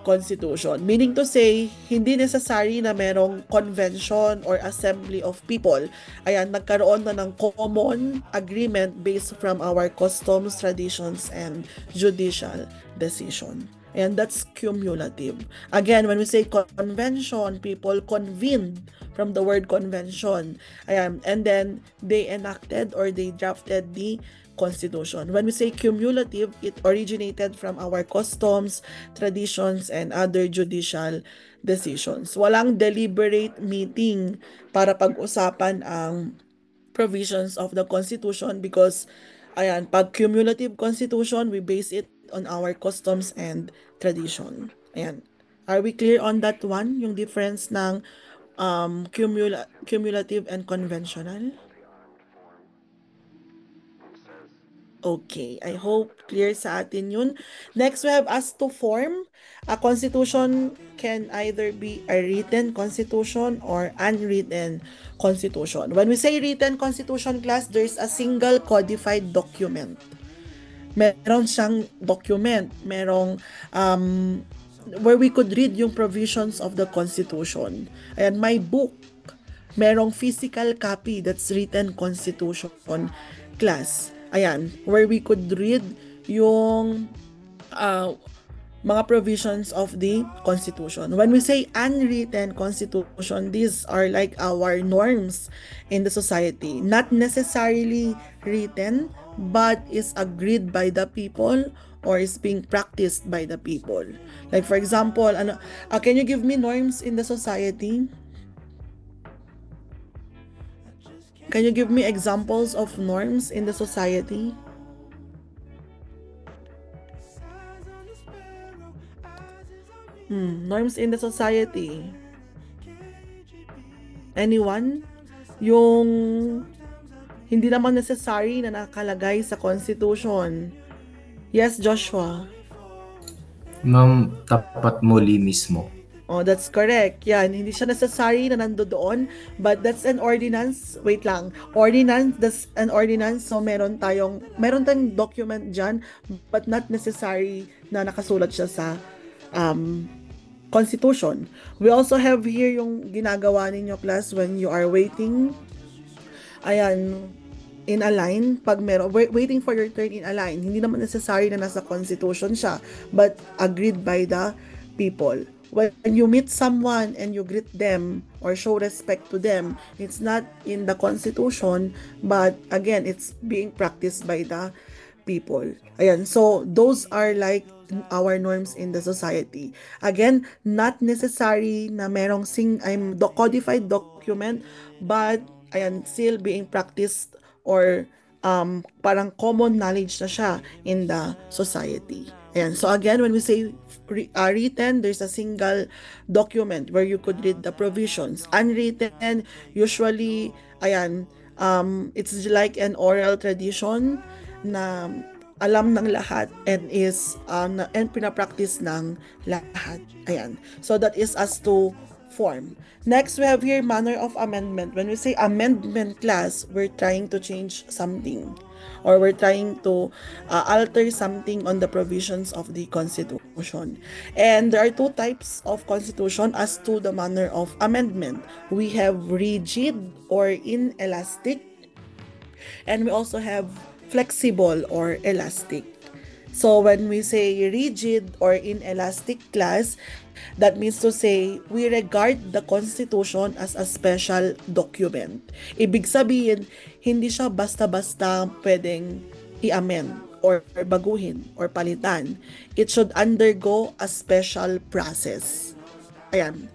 constitution. Meaning to say, hindi necessary na merong convention or assembly of people. Ayan, nagkaroon na ng common agreement based from our customs, traditions, and judicial decision. And that's cumulative. Again, when we say convention, people convened from the word convention. Ayan, and then they enacted or they drafted the Constitution. When we say cumulative, it originated from our customs, traditions, and other judicial decisions. Walang deliberate meeting para pag-usapan ang provisions of the Constitution because, ayan, pag cumulative Constitution, we base it on our customs and tradition. Ayan. Are we clear on that one? Yung difference ng cumulative and conventional? Okay, I hope clear sa atin yun. Next, we have as to form. A constitution can either be a written constitution or unwritten constitution. When we say written constitution, class, there's a single codified document. Meron siyang document. Merong where we could read yung provisions of the constitution. Ayan, my book. Merong physical copy that's written constitution, class. Ayan, where we could read yung mga provisions of the Constitution. When we say unwritten Constitution, these are like our norms in the society. Not necessarily written, but is agreed by the people or is being practiced by the people. Like for example, can you give me norms in the society? Can you give me examples of norms in the society? Norms in the society. Anyone? Yung hindi naman necessary na nakalagay sa Constitution. Yes, Joshua. Ma'am, tapat muli mismo. Oh, that's correct. Yan, hindi siya necessary na nandoon, but that's an ordinance. Wait lang. Ordinance, that's an ordinance. So meron tayong document dyan, but not necessary na nakasulat siya sa Constitution. We also have here yung ginagawa ninyo, class, when you are waiting. Ayan, in a line, pag meron, waiting for your turn in a line, hindi naman necessary na nasa Constitution siya, but agreed by the people. When you meet someone and you greet them or show respect to them, it's not in the Constitution, but again, it's being practiced by the people. Ayan, so those are like our norms in the society. Again, not necessary na merong codified document, but ayan, still being practiced or parang common knowledge na siya in the society. Ayan. So again, when we say written, there's a single document where you could read the provisions. Unwritten, usually, ayan, it's like an oral tradition na alam ng lahat and is and pinapractice ng lahat. Ayan. So that is as to form. Next, we have here manner of amendment. When we say amendment, class, we're trying to change something or we're trying to alter something on the provisions of the Constitution. And there are two types of Constitution as to the manner of amendment. We have rigid or inelastic, and we also have flexible or elastic. So when we say rigid or inelastic, class, that means to say we regard the Constitution as a special document. Ibig sabihin, hindi siya basta-basta pwedeng i-amend or baguhin or palitan. It should undergo a special process. Ayan.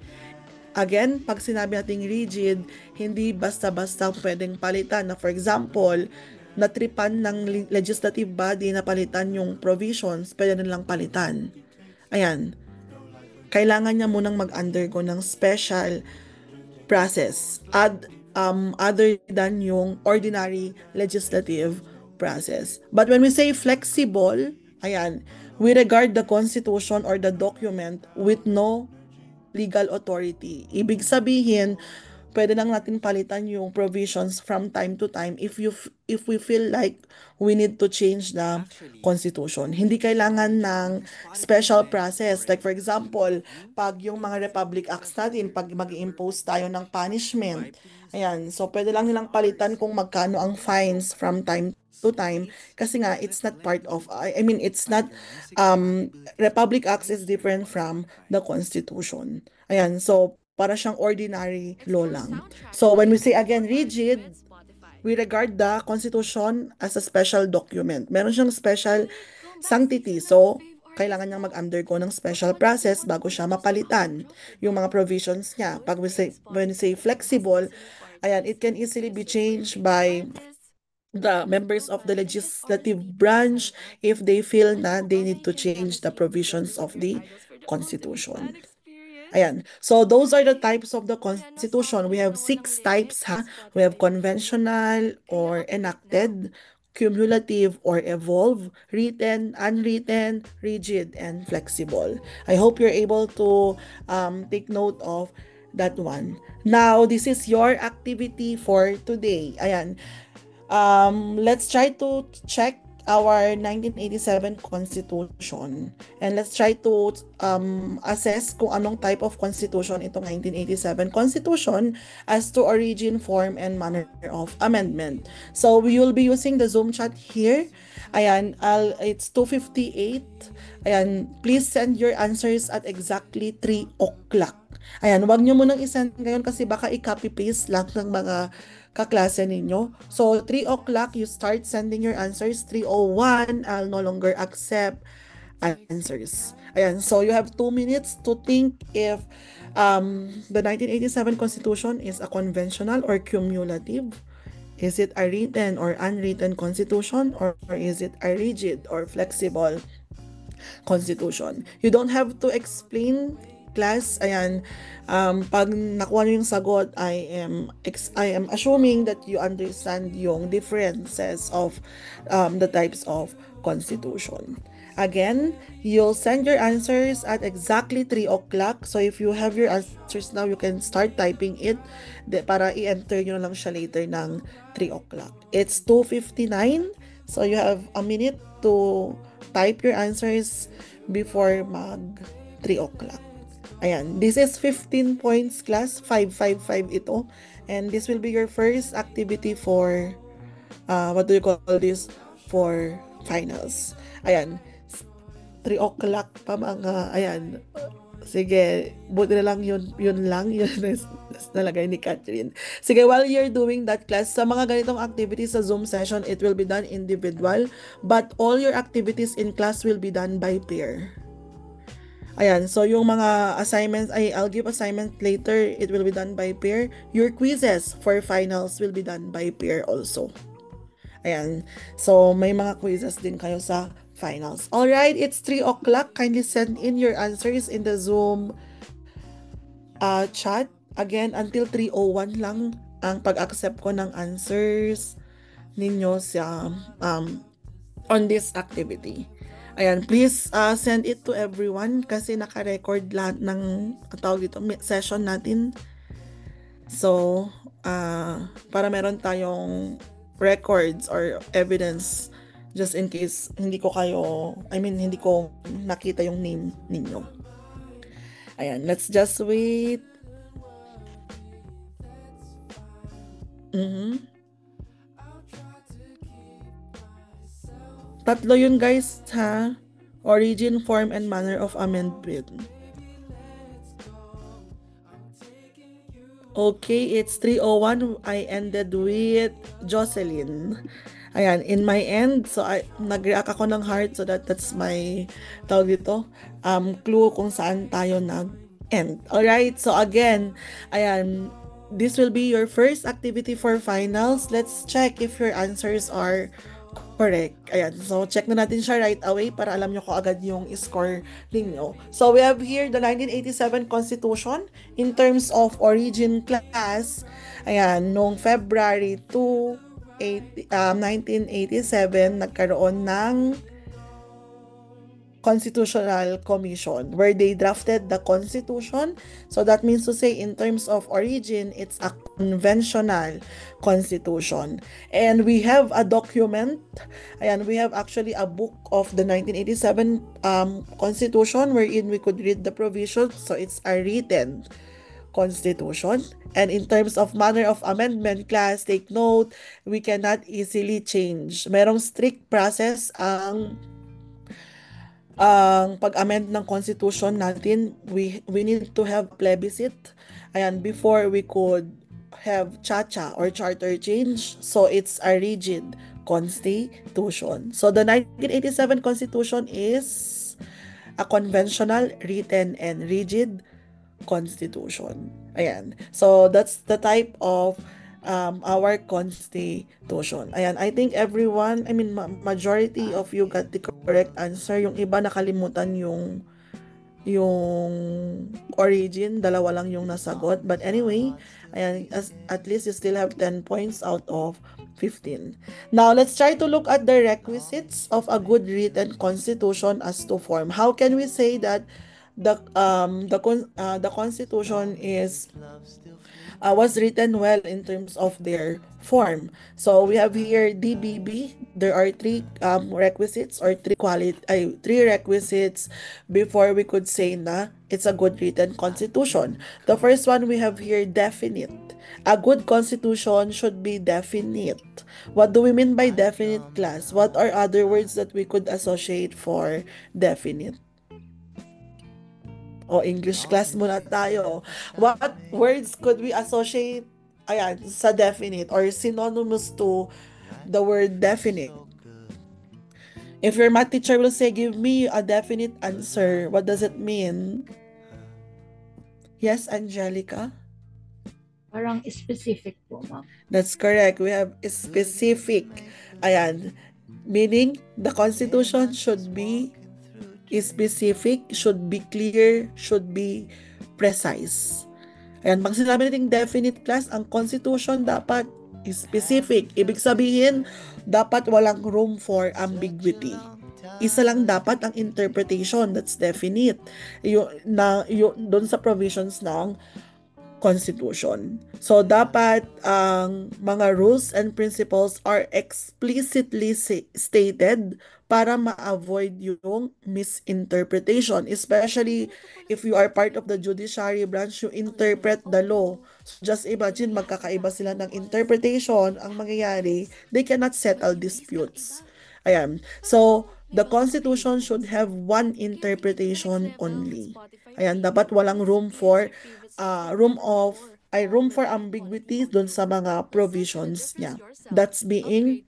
Again, pag sinabi nating rigid, hindi basta-basta pwedeng palitan. Na for example, natripan ng legislative body na palitan yung provisions, pwede nilang palitan. Ayan. Kailangan niya munang mag-undergo ng special process other than yung ordinary legislative process. But when we say flexible, ayan, We regard the Constitution or the document with no legal authority. Ibig sabihin, pwede lang natin palitan yung provisions from time to time if we feel like we need to change the constitution. Hindi kailangan ng special process. Like for example, pag yung mga Republic Acts natin, pag mag-impose tayo ng punishment, ayan, so pwede lang nilang palitan kung magkano ang fines from time to time kasi nga it's not part of it's not Republic Acts is different from the Constitution. Ayan, so para siyang ordinary law lang. So when we say again rigid, we regard the Constitution as a special document. Meron siyang special sanctity. So kailangan niyang mag-undergo ng special process bago siya mapalitan yung mga provisions niya. Pag when we say flexible, ayan, it can easily be changed by the members of the legislative branch if they feel na they need to change the provisions of the Constitution. Ayan. So those are the types of the Constitution. We have 6 types, ha? We have conventional or enacted, cumulative or evolve, written, unwritten, rigid, and flexible. I hope you're able to take note of that one. Now, this is your activity for today. Ayan. Let's try to check our 1987 Constitution. And let's try to assess kung anong type of Constitution itong 1987 Constitution as to origin, form, and manner of amendment. So we will be using the Zoom chat here. Ayan, it's 2:58. Ayan, please send your answers at exactly 3 o'clock. Ayan, wag nyo munang isend ngayon kasi baka i-copy-paste lang ng mga kaklase ninyo. So, 3 o'clock, you start sending your answers. 3:01, I'll no longer accept answers. Ayan, so you have 2 minutes to think if the 1987 Constitution is a conventional or cumulative. Is it a written or unwritten Constitution, or is it a rigid or flexible Constitution? You don't have to explain, class. Ayan, pag nakuha niyo yung sagot, I am assuming that you understand yung differences of the types of Constitution. Again, you'll send your answers at exactly 3 o'clock. So if you have your answers now, you can start typing it para i-enter nyo lang siya later ng 3 o'clock. It's 2:59. So you have a minute to type your answers before mag 3 o'clock. Ayan, this is 15 points class, 555 ito. And this will be your first activity for, what do you call this? For finals. Ayan, 3 o'clock pa mga, ayan. Sige, buti na lang yun lang, yun nalagay ni Catherine. Sige, while you're doing that class, sa mga ganitong activities sa Zoom session, it will be done individual, but all your activities in class will be done by pair. Ayan, so yung mga assignments, I'll give assignment later, it will be done by pair. Your quizzes for finals will be done by pair also. Ayan, so may mga quizzes din kayo sa finals. Alright, it's 3 o'clock. Kindly send in your answers in the Zoom chat. Again, until 3:01 lang ang pag-accept ko ng answers ninyo sa on this activity. Ayan, please send it to everyone kasi naka-record lahat ng tawag dito, session natin. So, para meron tayong records or evidence just in case hindi ko nakita yung name ninyo. Ayan, let's just wait. Tatlo yun guys, ha? Origin, form, and manner of amendment. Okay, it's 3:01. I ended with Jocelyn. Ayan, in my end, so nag-react ako ng heart, so that's my, tawag dito, clue kung saan tayo nag-end. Alright, so again, ayan, this will be your first activity for finals. Let's check if your answers are correct. Ayan, so check na natin siya right away para alam nyo ko agad yung score ninyo. So we have here the 1987 Constitution in terms of origin class. Ayan, noong February 2, 1987, nagkaroon ng Constitutional Commission, where they drafted the Constitution. So that means to say, in terms of origin, it's a conventional constitution. And we have a document, and we have actually a book of the 1987 Constitution, wherein we could read the provisions. So it's a written constitution. And in terms of manner of amendment, class, take note, we cannot easily change. Merong strict process ang pag-amend ng constitution natin. We need to have plebiscite, ayan, before we could have cha-cha or charter change. So it's a rigid constitution. So the 1987 Constitution is a conventional, written, and rigid constitution. Ayan. So that's the type of our constitution. Ayan, I think everyone, majority of you got the correct answer. Yung iba nakalimutan yung origin, dalawa lang yung nasagot. But anyway, ayan, at least you still have 10 points out of 15. Now, let's try to look at the requisites of a good written constitution as to form. How can we say that the constitution was written well in terms of their form? So we have here DBB. There are three requisites or three requisites before we could say na it's a good written constitution. The first one we have here, definite. A good constitution should be definite. What do we mean by definite, class? What are other words that we could associate for definite? English class muna tayo. What words could we associate, ayan, sa definite or synonymous to the word definite? If your math teacher will say, give me a definite answer, what does it mean? Yes, Angelica? Parang specific po, ma'am. That's correct. We have specific. Ayan. Meaning, the Constitution should be specific, should be clear, should be precise. Ayan, pag sinabi natin definite, class, ang Constitution dapat specific. Ibig sabihin, dapat walang room for ambiguity. Isa lang dapat ang interpretation, that's definite. Doon sa provisions ng Constitution. So, dapat ang mga rules and principles are explicitly stated para ma-avoid yung misinterpretation. Especially if you are part of the judiciary branch, you interpret the law. So, just imagine, magkakaiba sila ng interpretation. Ang mangyayari, they cannot settle disputes. Ayan. So, the Constitution should have one interpretation only. Ayan, dapat walang room for room for ambiguity dun sa mga provisions niya. That's being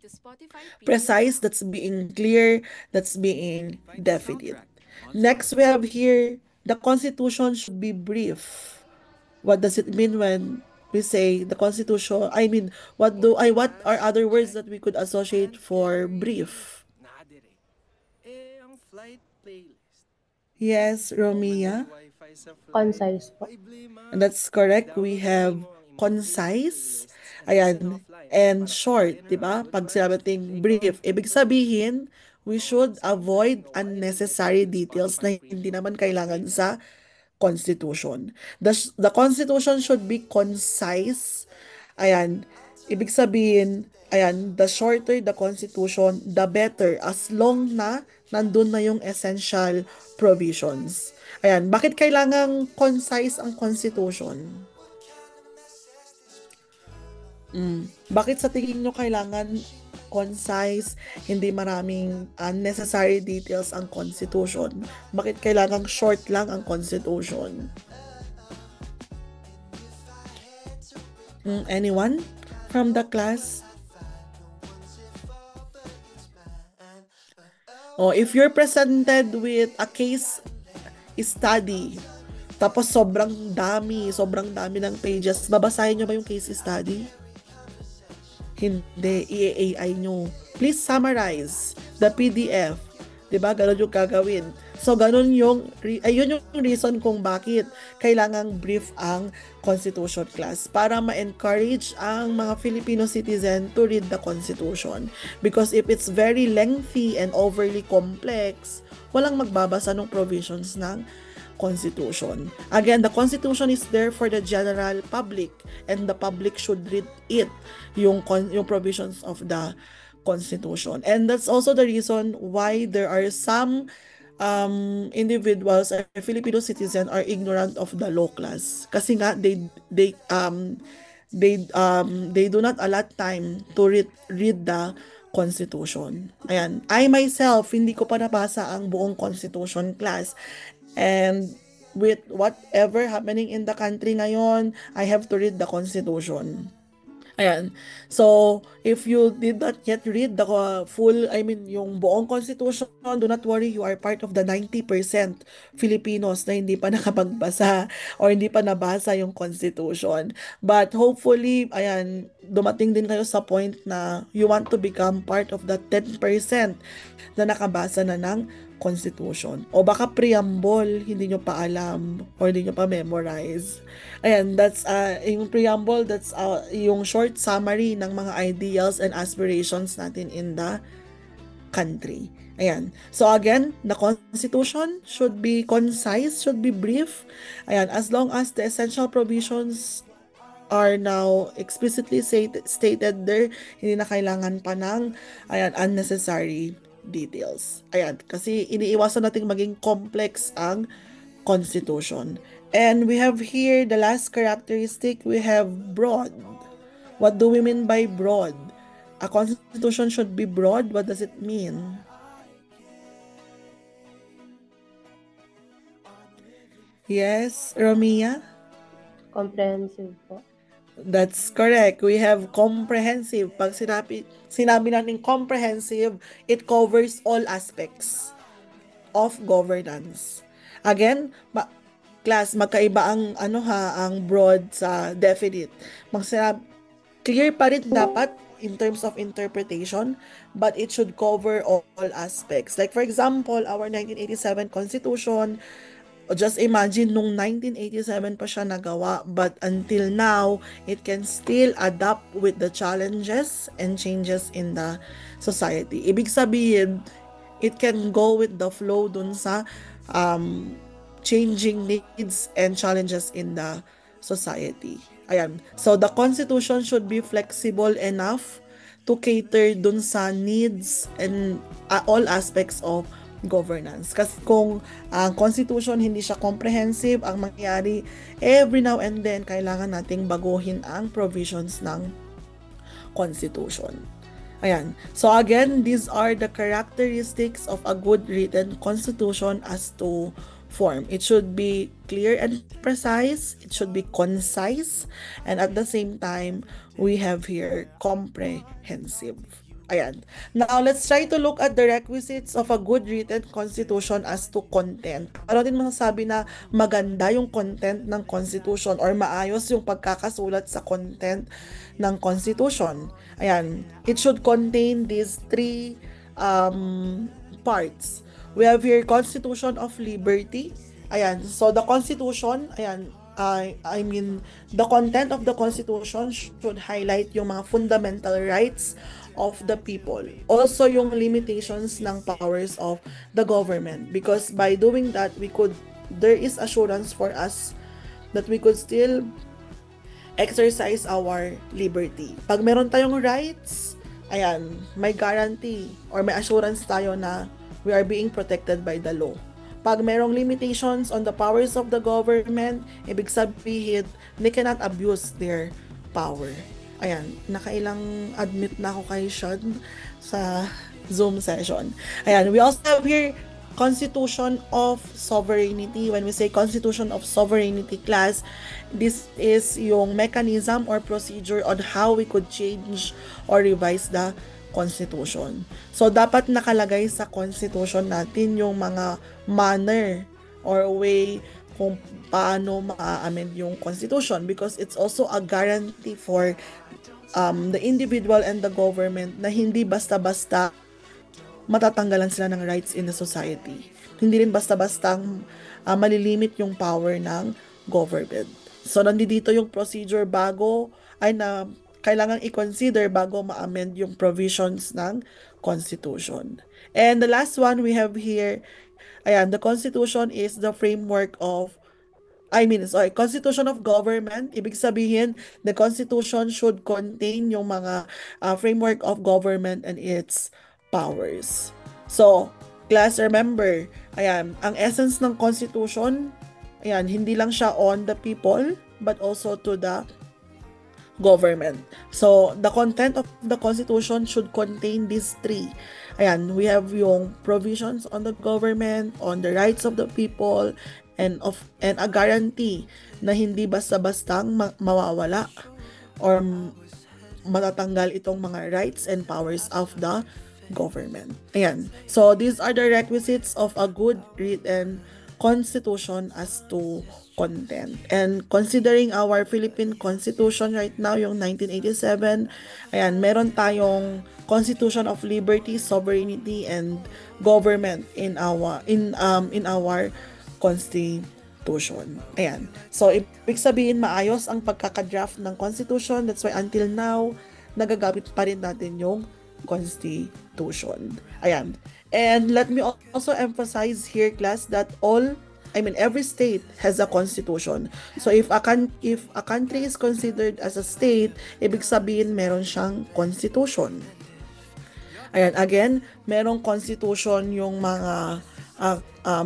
precise, that's being clear, that's being definite. Next, we have here, the Constitution should be brief. What does it mean when we say the Constitution? What are other words that we could associate for brief? Yes, Romia? Concise po. That's correct. We have concise, ayan, and short, di ba? Pag sinabi natin brief, ibig sabihin, we should avoid unnecessary details na hindi naman kailangan sa Constitution. The Constitution should be concise. Ayan, ibig sabihin, ayan, the shorter the Constitution, the better, as long na nandun na yung essential provisions. Ayan, bakit kailangang concise ang Constitution? Bakit sa tingin nyo kailangan concise, hindi maraming unnecessary details ang Constitution? Bakit kailangang short lang ang Constitution? Anyone from the class? If you're presented with a case study, tapos sobrang dami ng pages, babasahin nyo ba yung case study? Hindi, i-AI nyo. Please summarize the PDF. 'Di ba? Ganun yung gagawin. So, ganun ayun yung reason kung bakit kailangang brief ang Constitution class para ma-encourage ang mga Filipino citizen to read the Constitution. Because if it's very lengthy and overly complex, walang magbabasa ng provisions ng Constitution. Again, the Constitution is there for the general public and the public should read it, yung provisions of the Constitution. And that's also the reason why there are some individuals or Filipino citizens are ignorant of the law class. Kasi nga they do not allot time to read the Constitution. Ayan. I myself, hindi ko pa nabasa ang buong Constitution class. And with whatever happening in the country ngayon, I have to read the Constitution. Ayan. So, if you did not yet read the yung buong Constitution, do not worry, you are part of the 90% Filipinos na hindi pa nakapagbasa or hindi pa nabasa yung Constitution. But hopefully, ayan, dumating din kayo sa point na you want to become part of the 10% na nakabasa na ng Constitution. O baka preamble, hindi nyo pa alam or hindi nyo pa memorize. Ayan, that's yung preamble, that's yung short summary ng mga ideals and aspirations natin in the country. Ayan. So again, the Constitution should be concise, should be brief. Ayan, as long as the essential provisions are now explicitly stated there, hindi na kailangan pa ng unnecessary details. Ayan, kasi iniiwasan nating maging complex ang Constitution. And we have here the last characteristic, we have broad. What do we mean by broad? A Constitution should be broad. What does it mean? Yes, Romia? Comprehensive po. That's correct. We have comprehensive. Pag sinabi natin comprehensive, it covers all aspects of governance. Again, class, magkaiba ang ang broad sa definite. Clear pa rin dapat in terms of interpretation, but it should cover all aspects. Like for example, our 1987 Constitution, just imagine, nung 1987 pa siya nagawa, but until now, it can still adapt with the challenges and changes in the society. Ibig sabihin, it can go with the flow dun sa changing needs and challenges in the society. Ayan. So, the Constitution should be flexible enough to cater dun sa needs and all aspects of governance. Kasi kung ang Constitution hindi siya comprehensive, ang mangyayari every now and then kailangan nating baguhin ang provisions ng Constitution. Ayan. So again, these are the characteristics of a good written Constitution as to form. It should be clear and precise, it should be concise, and at the same time, we have here comprehensive. Ayan. Now, let's try to look at the requisites of a good written Constitution as to content. Ano din masasabi na maganda yung content ng Constitution or maayos yung pagkakasulat sa content ng Constitution? Ayan. It should contain these three parts. We have here Constitution of Liberty. Ayan. So, the Constitution, ayan, the content of the Constitution should highlight yung mga fundamental rights of the people. Also, yung limitations ng powers of the government. Because by doing that, there is assurance for us that we could still exercise our liberty. Pag meron tayong rights, ayan, may guarantee or may assurance tayo na we are being protected by the law. Pag merong limitations on the powers of the government, ibig sabihin, they cannot abuse their power. Ayan, nakailang admit na ako kay Sean sa Zoom session. Ayan, we also have here Constitution of Sovereignty. When we say Constitution of Sovereignty class, this is yung mechanism or procedure on how we could change or revise the Constitution. So, dapat nakalagay sa Constitution natin yung mga manner or way kung paano ma-amend yung Constitution, because it's also a guarantee for the individual and the government na hindi basta-basta matatanggalan sila ng rights in the society. Hindi rin basta-bastang malilimit yung power ng government. So, nandito yung procedure bago ay na kailangan i-consider bago ma-amend yung provisions ng Constitution. And the last one we have here, ayan, the Constitution is the framework of Constitution of Government. Ibig sabihin, the Constitution should contain yung mga framework of government and its powers. So, class, remember, ayan, ang essence ng Constitution, ayan, hindi lang siya on the people, but also to the government. So, the content of the Constitution should contain these three. Ayan, we have yung provisions on the government, on the rights of the people, and a guarantee na hindi basta-bastang mawawala or matatanggal itong mga rights and powers of the government. Ayan. So, these are the requisites of a good written constitution as to content. And considering our Philippine Constitution right now, yung 1987, ayan, meron tayong Constitution of Liberty, Sovereignty, and Government in our Constitution. Ayan. So, ibig sabihin, maayos ang pagkakadraft ng Constitution. That's why until now, nagagamit pa rin natin yung Constitution. Ayan. And let me also emphasize here, class, that every state has a constitution. So if a country is considered as a state, ibig sabihin meron siyang constitution. Ayan, again, merong constitution yung mga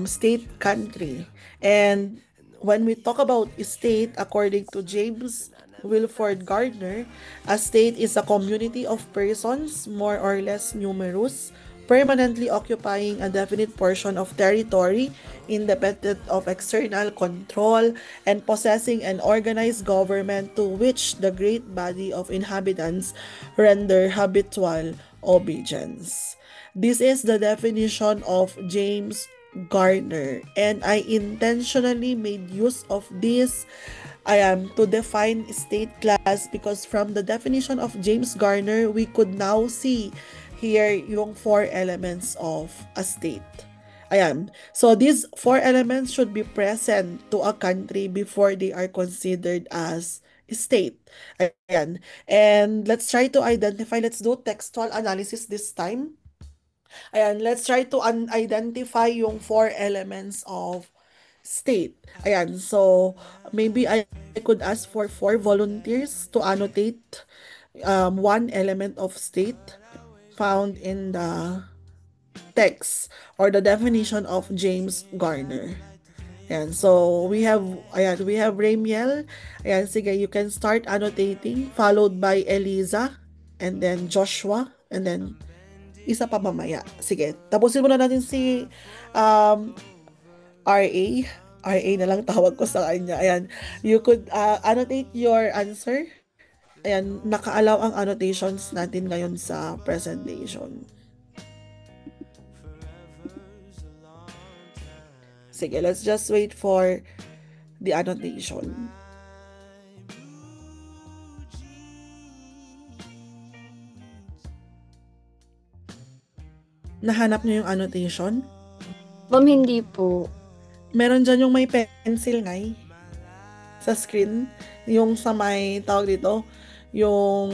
state country. And when we talk about state, according to James Wilford Gardner, a state is a community of persons, more or less numerous, permanently occupying a definite portion of territory, independent of external control, and possessing an organized government to which the great body of inhabitants render habitual obedience. This is the definition of James Gardner, and I intentionally made use of this to define state, class, because from the definition of James Gardner, we could now see here yung 4 elements of a state. Ayan. So, these 4 elements should be present to a country before they are considered as a state. Ayan. And let's try to identify, let's do textual analysis this time. Ayan, let's try to identify yung 4 elements of state. Ayan, so maybe I could ask for 4 volunteers to annotate 1 element of state found in the text or the definition of James Gardner. Ayan, so we have Ramiel. Ayan, sige, you can start annotating, followed by Eliza, and then Joshua, and then isa pa mamaya. Sige, tapusin muna natin si RA. RA na lang tawag ko sa kanya. Ayan, you could annotate your answer. Ayan, naka-allow ang annotations natin ngayon sa presentation. Sige, let's just wait for the annotation. Nahanap niyo yung annotation? Ma'am, hindi po. Meron dyan yung may pencil ngay sa screen. Yung sa may tawag dito, yung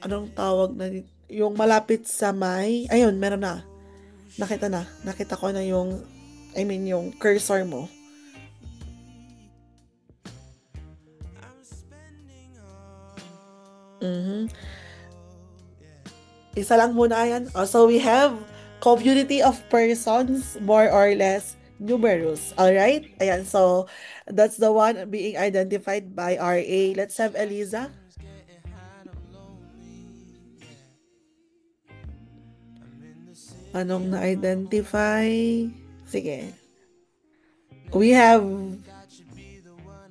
anong tawag na dito? Yung malapit sa may, ayun, meron na. Nakita ko na yung, yung cursor mo. Isa lang muna yan. So we have community of persons, more or less numerous. Alright? Ayan, so that's the one being identified by RA. Let's have Eliza. Anong na-identify? Sige. We have,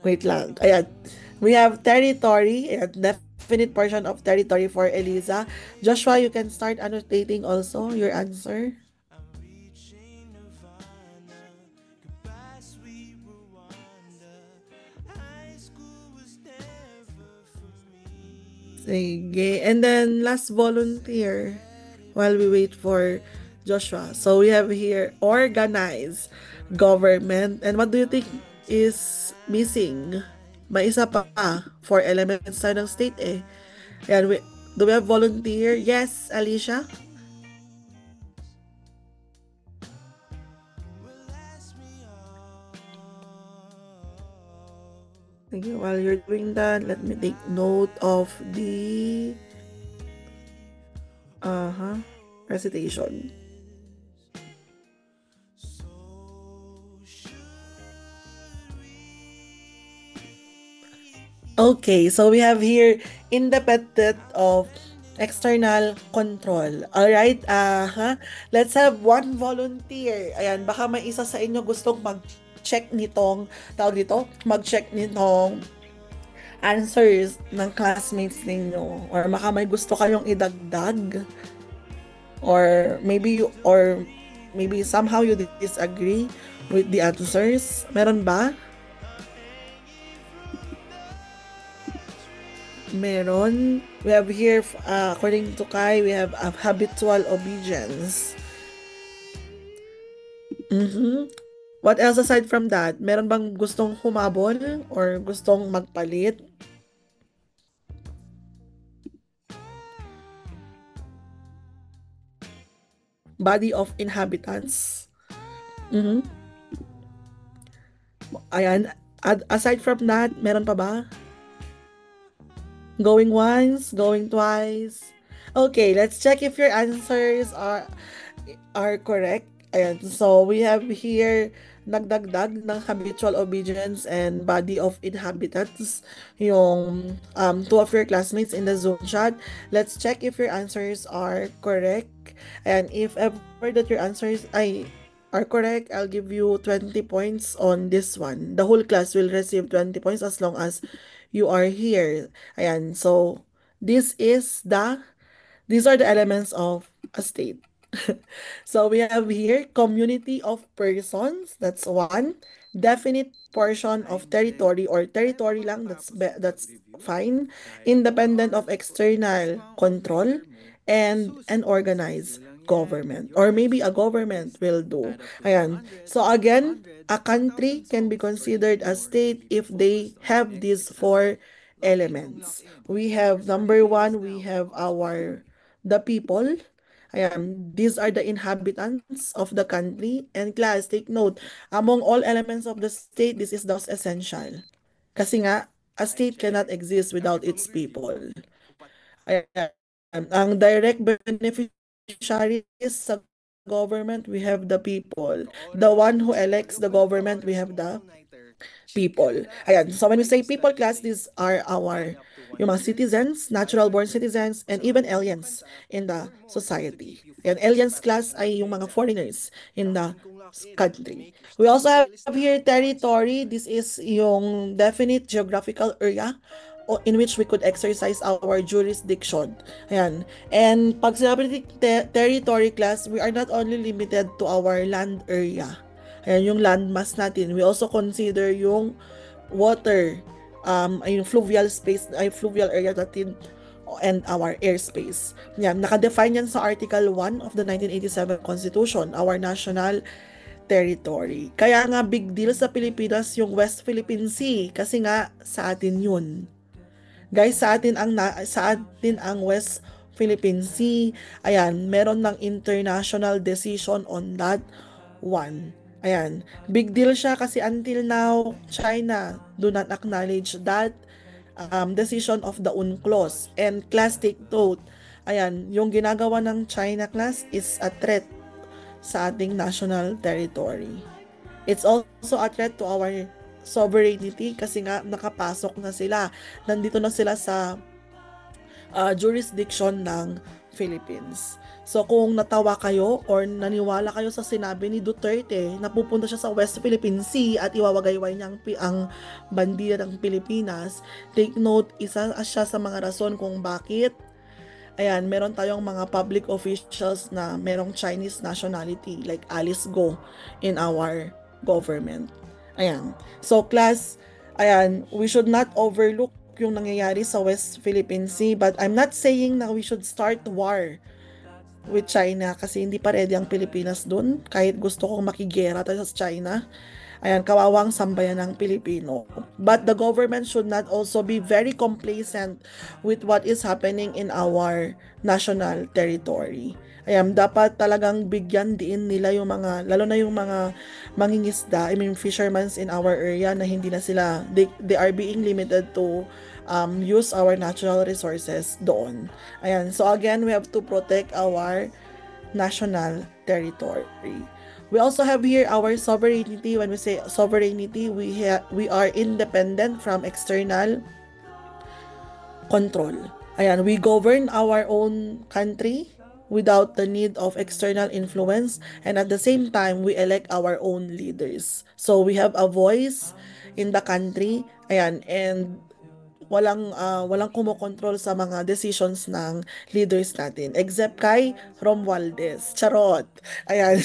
wait lang. Ayan. We have territory. Ayan, definite portion of territory for Eliza. Joshua, you can start annotating also your answer. Sige. And then, last volunteer. while we wait for Joshua. So we have here organized government. And what do you think is missing? May isa pa, 4 elements tayo ng state eh. Ayan, do we have volunteer? Yes, Alicia? Okay, while you're doing that, let me take note of the recitation. Okay, so we have here independent of external control. Alright, let's have one volunteer. Ayan, baka may isa sa inyo gustong mag-check nitong, mag-check nitong answers ng classmates ninyo. Or baka may gusto kayong idagdag. Or maybe somehow you disagree with the answers. Meron ba? Meron. We have here, according to Kai, we have habitual obedience. What else aside from that? Meron bang gustong humabol or gustong magpalit? Body of inhabitants. Ayan. Aside from that, meron pa ba? Going once, going twice. Okay, let's check if your answers are correct. Ayan, so we have here nagdagdag ng habitual obedience and body of inhabitants yung two of your classmates in the Zoom chat. Let's check if your answers are correct. And if ever that your answers are correct, I'll give you 20 points on this one. The whole class will receive 20 points as long as you are here. Ayan, so these are the elements of a state. So we have here community of persons, that's one. Definite portion of territory or territory lang, that's fine. Independent of external control and an organized government, or maybe a government will do. Ayan. So again, a country can be considered a state if they have these 4 elements. We have number 1, we have the people. Ayan, these are the inhabitants of the country. And class, take note, among all elements of the state, this is the most essential. Kasi nga, a state cannot exist without its people. Ayan, ang direct beneficiaries sa government, we have the people. The one who elects the government, we have the people. Ayan, so when we say people class, these are yung mga citizens, natural-born citizens, and even aliens in the society. And aliens class ay yung mga foreigners in the country. We also have here territory. This is yung definite geographical area in which we could exercise our jurisdiction. Ayan. And pag sinabi territory class, we are not only limited to our land area. Ayan, yung landmass natin. We also consider yung water, yung fluvial area natin and our airspace. Yan, nakadefine yan sa Article 1 of the 1987 Constitution, our national territory. Kaya nga big deal sa Pilipinas yung West Philippine Sea kasi nga sa atin yun. Guys, sa atin ang West Philippine Sea. Ayan, meron ng international decision on that one. Ayan, big deal siya kasi until now, China do not acknowledge that decision of the UNCLOS. And class take note, ayan, yung ginagawa ng China class is a threat sa ating national territory. It's also a threat to our sovereignty kasi nga nakapasok na sila. Nandito na sila sa jurisdiction ng Philippines. So kung natawa kayo or naniwala kayo sa sinabi ni Duterte na pupunta siya sa West Philippine Sea at iwawagayway niya ang bandila ng Pilipinas, take note, isa siya sa mga rason kung bakit meron tayong mga public officials na merong Chinese nationality like Alice Go in our government. Ayan. So class, we should not overlook yung nangyayari sa West Philippine Sea, but I'm not saying na we should start war with China kasi hindi pa ready ang Pilipinas dun. Kahit gusto kong makigera tayo sa China. Ayan, kawawang sambayan ng Pilipino. But the government should not also be very complacent with what is happening in our national territory. Ayan, dapat talagang bigyan din nila yung mga, lalo na yung mga mangingisda, fishermen in our area na hindi na sila, they are being limited to use our natural resources doon. Ayan, so again, we have to protect our national territory. We also have here our sovereignty. When we say sovereignty, we are independent from external control. Ayan, we govern our own country without the need of external influence, and at the same time, we elect our own leaders. So we have a voice in the country. Ayan, and walang kumokontrol sa mga decisions ng leaders natin except kay Romualdez. Charot. Ayan.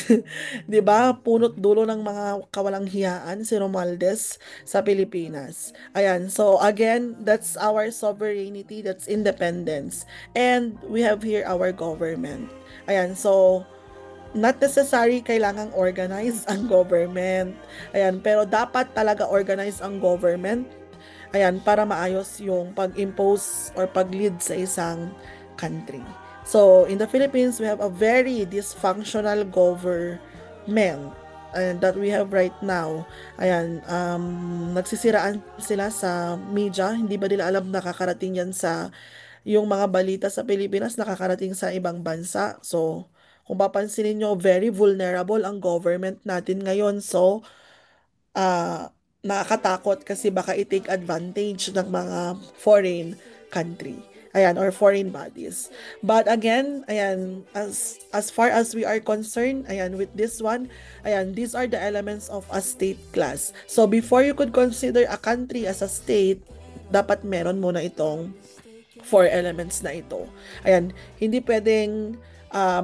'Di ba? Punot dulo ng mga kawalang hiyaan si Romualdez sa Pilipinas. Ayan. So again, that's our sovereignty, that's independence. And we have here our government. Ayan. So not necessary kailangang organize ang government. Ayan, pero dapat talaga organize ang government. Ayan, para maayos yung pag-impose or pag-lead sa isang country. So, in the Philippines, we have a very dysfunctional government that we have right now. Ayan, nagsisiraan sila sa media. Hindi ba nila alam nakakarating yan sa yung mga balita sa Pilipinas, nakakarating sa ibang bansa. So, kung papansinin nyo, very vulnerable ang government natin ngayon. So, nakakatakot kasi baka i-take advantage ng mga foreign country. Ayan, or foreign bodies. But again, ayan, as far as we are concerned, ayan, with this one, ayan, these are the elements of a state class. So before you could consider a country as a state, dapat meron muna itong 4 elements na ito. Ayan, hindi pwedeng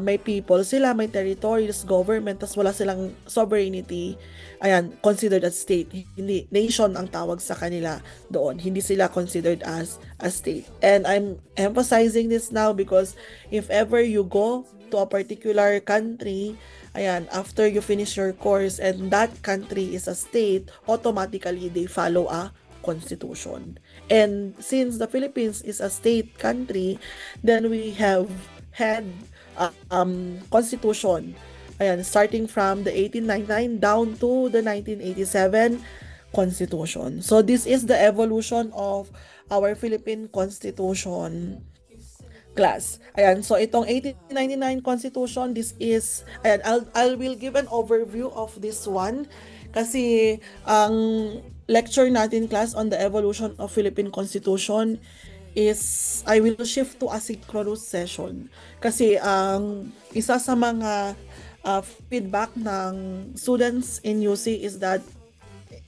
may people sila, may territories, government, tas wala silang sovereignty. Ayan, considered as state. Hindi, nation ang tawag sa kanila doon. Hindi sila considered as a state. And I'm emphasizing this now because if ever you go to a particular country, ayan, after you finish your course and that country is a state, automatically they follow a constitution. And since the Philippines is a state country, then we have had constitution. Ayan, starting from the 1899 down to the 1987 Constitution. So this is the evolution of our Philippine Constitution class. Ayan, so itong 1899 Constitution, this is, ayan, I will give an overview of this one kasi ang lecture natin class on the evolution of Philippine Constitution is I will shift to asynchronous session kasi ang isa sa mga feedback ng students in UC is that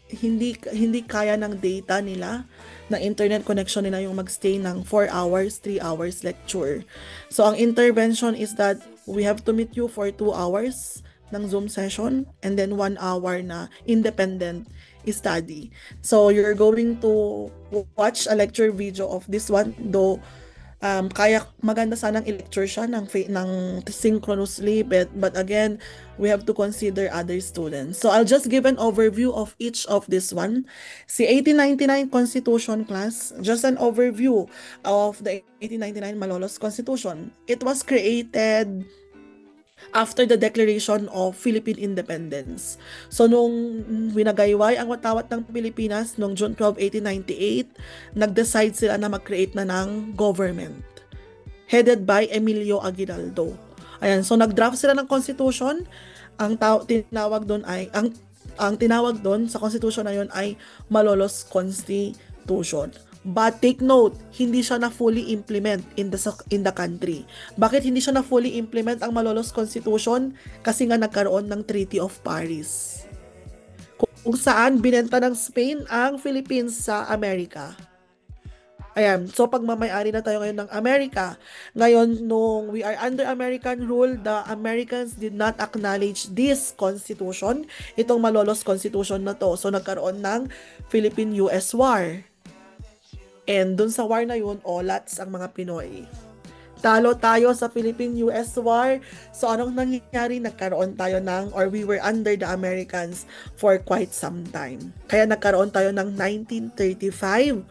hindi kaya ng data nila, ng internet connection nila yung magstay ng 4 hours, 3 hours lecture. So ang intervention is that we have to meet you for 2 hours ng Zoom session and then 1 hour na independent study. So you're going to watch a lecture video of this one, though kaya maganda sanang i-lecture siya ng synchronously, but again, we have to consider other students. So I'll just give an overview of each of this one. Si 1899 Constitution class, just an overview of the 1899 Malolos Constitution. It was created after the Declaration of Philippine Independence. So, nung winagayway ang watawat ng Pilipinas noong June 12, 1898, nag-decide sila na mag-create na ng government headed by Emilio Aguinaldo. Ayan, so nag-draft sila ng constitution. Ang tinawag doon sa constitution na yun ay Malolos Constitution. But take note, hindi siya na fully implement in the country. Bakit hindi siya na fully implement ang Malolos Constitution? Kasi nga nagkaroon ng Treaty of Paris. Kung saan binenta ng Spain ang Philippines sa Amerika. Ayan, so pagmamayari na tayo ngayon ng Amerika. Ngayon, nung we are under American rule, the Americans did not acknowledge this constitution, itong Malolos Constitution na to. So nagkaroon ng Philippine-US War. And dun sa war na yun, olats ang mga Pinoy. Nagtalo tayo sa Philippine-US War. So, anong nangyari? Nagkaroon tayo or we were under the Americans for quite some time. Kaya nagkaroon tayo ng 1935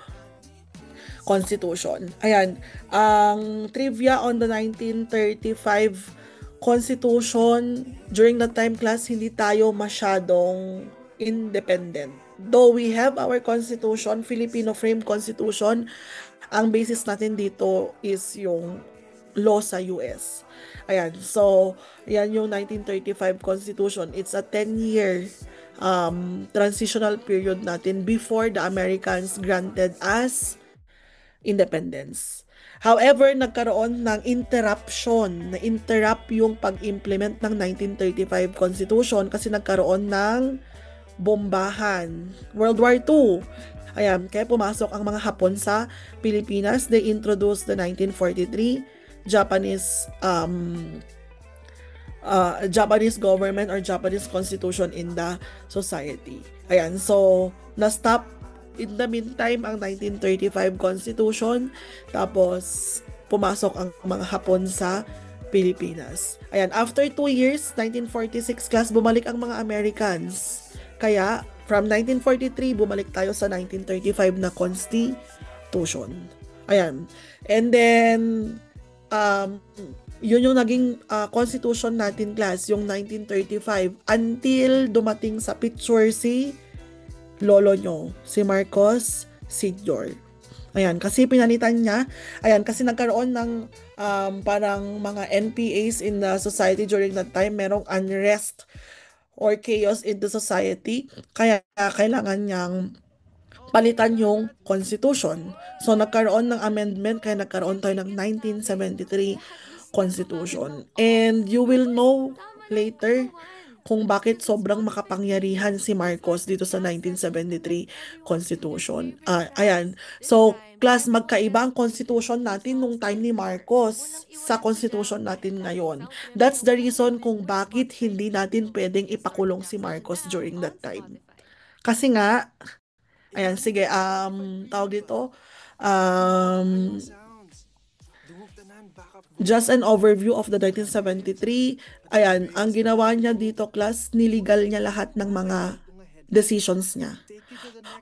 Constitution. Ayan, ang trivia on the 1935 Constitution, during that time class, hindi tayo masyadong independent. Though we have our Constitution, Filipino Frame Constitution, ang basis natin dito is yung law sa US. Ayan, so, yan yung 1935 Constitution. It's a 10-year transitional period natin before the Americans granted us independence. However, nagkaroon ng interruption, na-interrupt yung pag-implement ng 1935 Constitution kasi nagkaroon ng bombahan. World War II. Ayan, kaya pumasok ang mga Hapon sa Pilipinas. They introduced the 1943 Japanese government or Japanese constitution in the society. Ayan, so na-stop in the meantime ang 1935 Constitution, tapos pumasok ang mga Hapon sa Pilipinas. Ayan, after 2 years, 1946 class, bumalik ang mga Americans. Kaya, from 1943, bumalik tayo sa 1935 na Constitution. Ayan. And then, yun yung naging Constitution natin, class, yung 1935, until dumating sa picture si lolo nyo, si Marcos Sr. Ayan, kasi pinalitan niya. Ayan, kasi nagkaroon ng parang mga NPAs in the society during that time. Merong unrest or chaos in the society. Kaya kailangan niyang palitan yung constitution. So, nagkaroon ng amendment, kaya nagkaroon tayo ng 1973 Constitution. And you will know later kung bakit sobrang makapangyarihan si Marcos dito sa 1973 Constitution. Ayan. So, class, magkaiba ang Constitution natin nung time ni Marcos sa Constitution natin ngayon. That's the reason kung bakit hindi natin pwedeng ipakulong si Marcos during that time. Kasi nga, ayan, sige, tawag dito, just an overview of the 1973. Ayan, ang ginawa niya dito, class, niligal niya lahat ng mga decisions niya.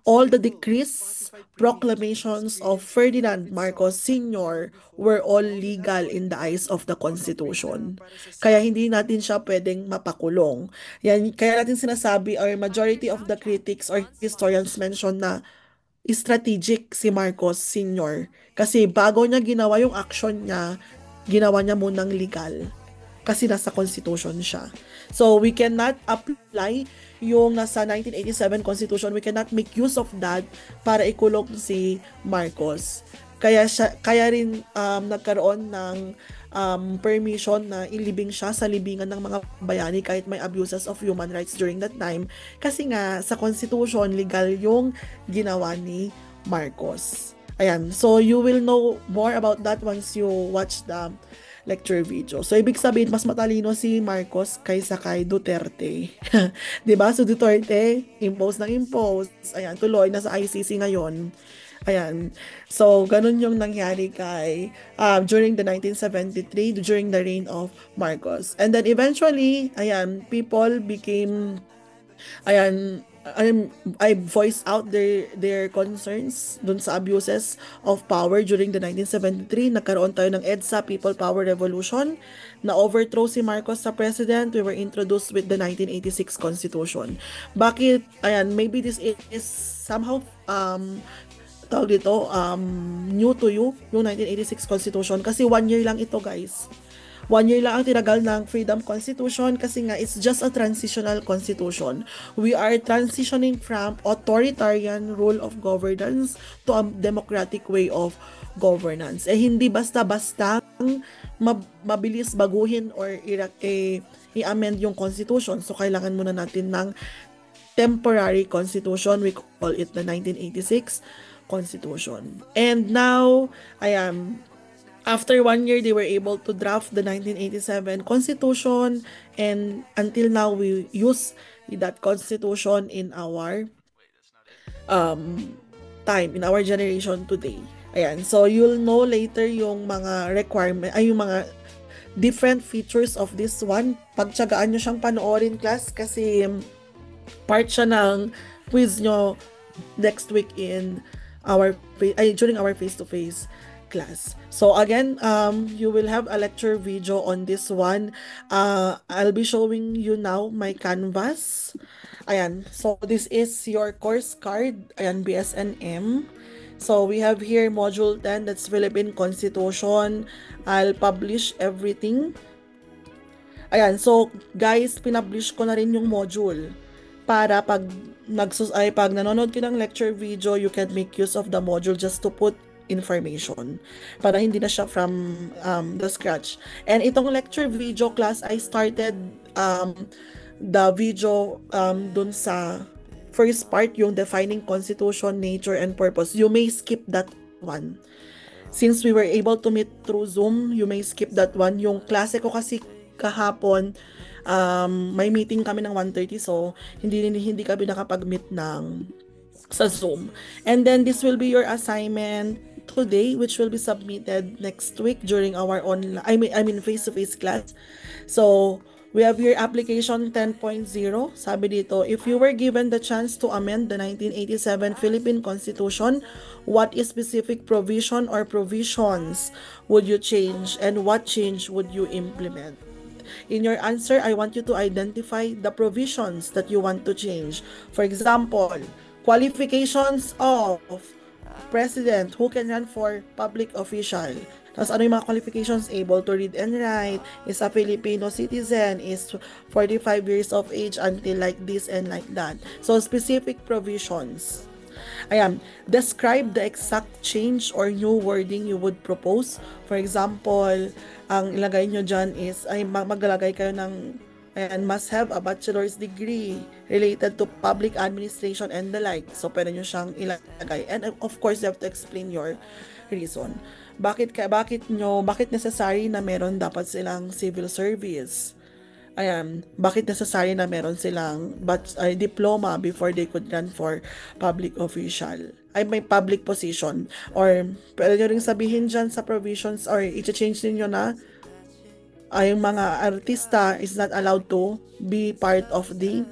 All the decrees, proclamations of Ferdinand Marcos Sr. were all legal in the eyes of the Constitution. Kaya hindi natin siya pwedeng mapakulong. Yan, kaya natin sinasabi, or majority of the critics or historians mention na strategic si Marcos Sr. Kasi bago niya ginawa yung action niya, ginawa niya munang legal. Kasi nasa Constitution siya. So, we cannot apply yung nasa 1987 Constitution. We cannot make use of that para ikulong si Marcos. Kaya rin nagkaroon ng permission na ilibing siya sa libingan ng mga bayani kahit may abuses of human rights during that time. Kasi nga, sa Constitution, legal yung ginawa ni Marcos. Ayan. So, you will know more about that once you watch the lecture video. So, ibig sabihin, mas matalino si Marcos kaysa kay Duterte. Diba? So, Duterte, impose. Ayan, tuloy, nasa ICC ngayon. Ayan. So, ganun yung nangyari during the 1973, during the reign of Marcos. And then, eventually, ayan, people became, I voiced out their concerns dun sa abuses of power during the 1973. Nagkaroon tayo ng EDSA, People Power Revolution, na overthrow si Marcos sa president. We were introduced with the 1986 Constitution. Bakit? Ayan, maybe this is somehow new to you, yung 1986 Constitution. Kasi 1 year lang ito, guys. 1 year lang ang tinagal ng Freedom Constitution kasi nga it's just a transitional constitution. We are transitioning from authoritarian rule of governance to a democratic way of governance. Hindi basta-basta mabilis baguhin or i-amend yung constitution. So, kailangan muna natin ng temporary constitution. We call it the 1986 Constitution. And now, after 1 year, they were able to draft the 1987 Constitution, and until now, we use that Constitution in our time, in our generation today. Ayan, so you'll know later yung mga yung mga different features of this one. Pagtsagaan nyo siyang panoorin, class, kasi part siya ng quiz nyo next week during our face-to-face class. So again, you will have a lecture video on this one. I'll be showing you now my canvas. Ayan, so this is your course card. Ayan, BSNM. So we have here module 10, that's Philippine Constitution. I'll publish everything. Ayan, so guys, pinablish ko na rin yung module para pag nanonood ka ng lecture video, you can make use of the module just to put information para hindi na siya from the scratch. And itong lecture video, class, I started the video dun sa first part, yung defining constitution, nature, and purpose. You may skip that one. Since we were able to meet through Zoom, you may skip that one. Yung klase ko kasi kahapon, may meeting kami ng 1:30, so hindi kami nakapag-meet sa Zoom. And then this will be your assignment today, which will be submitted next week during our face-to-face class. So we have your application 10.0. Sabi dito, if you were given the chance to amend the 1987 Philippine Constitution, what specific provision or provisions would you change and what change would you implement? In your answer, I want you to identify the provisions that you want to change. For example, qualifications of president who can run for public official. Tapos ano yung mga qualifications? Able to read and write, is a Filipino citizen, is 45 years of age until like this and like that. So specific provisions. Ayan, describe the exact change or new wording you would propose. For example, ang ilagay nyo dyan is, maglalagay kayo ng, must have a bachelor's degree related to public administration and the like. So, pwede nyo siyang ilagay. And of course, you have to explain your reason. Bakit necessary na meron dapat silang civil service? Ayan, bakit necessary na meron silang diploma before they could run for public official? May public position. Or pwede nyo rin sabihin dyan sa provisions or i-change ninyo na yung mga artista is not allowed to be part of the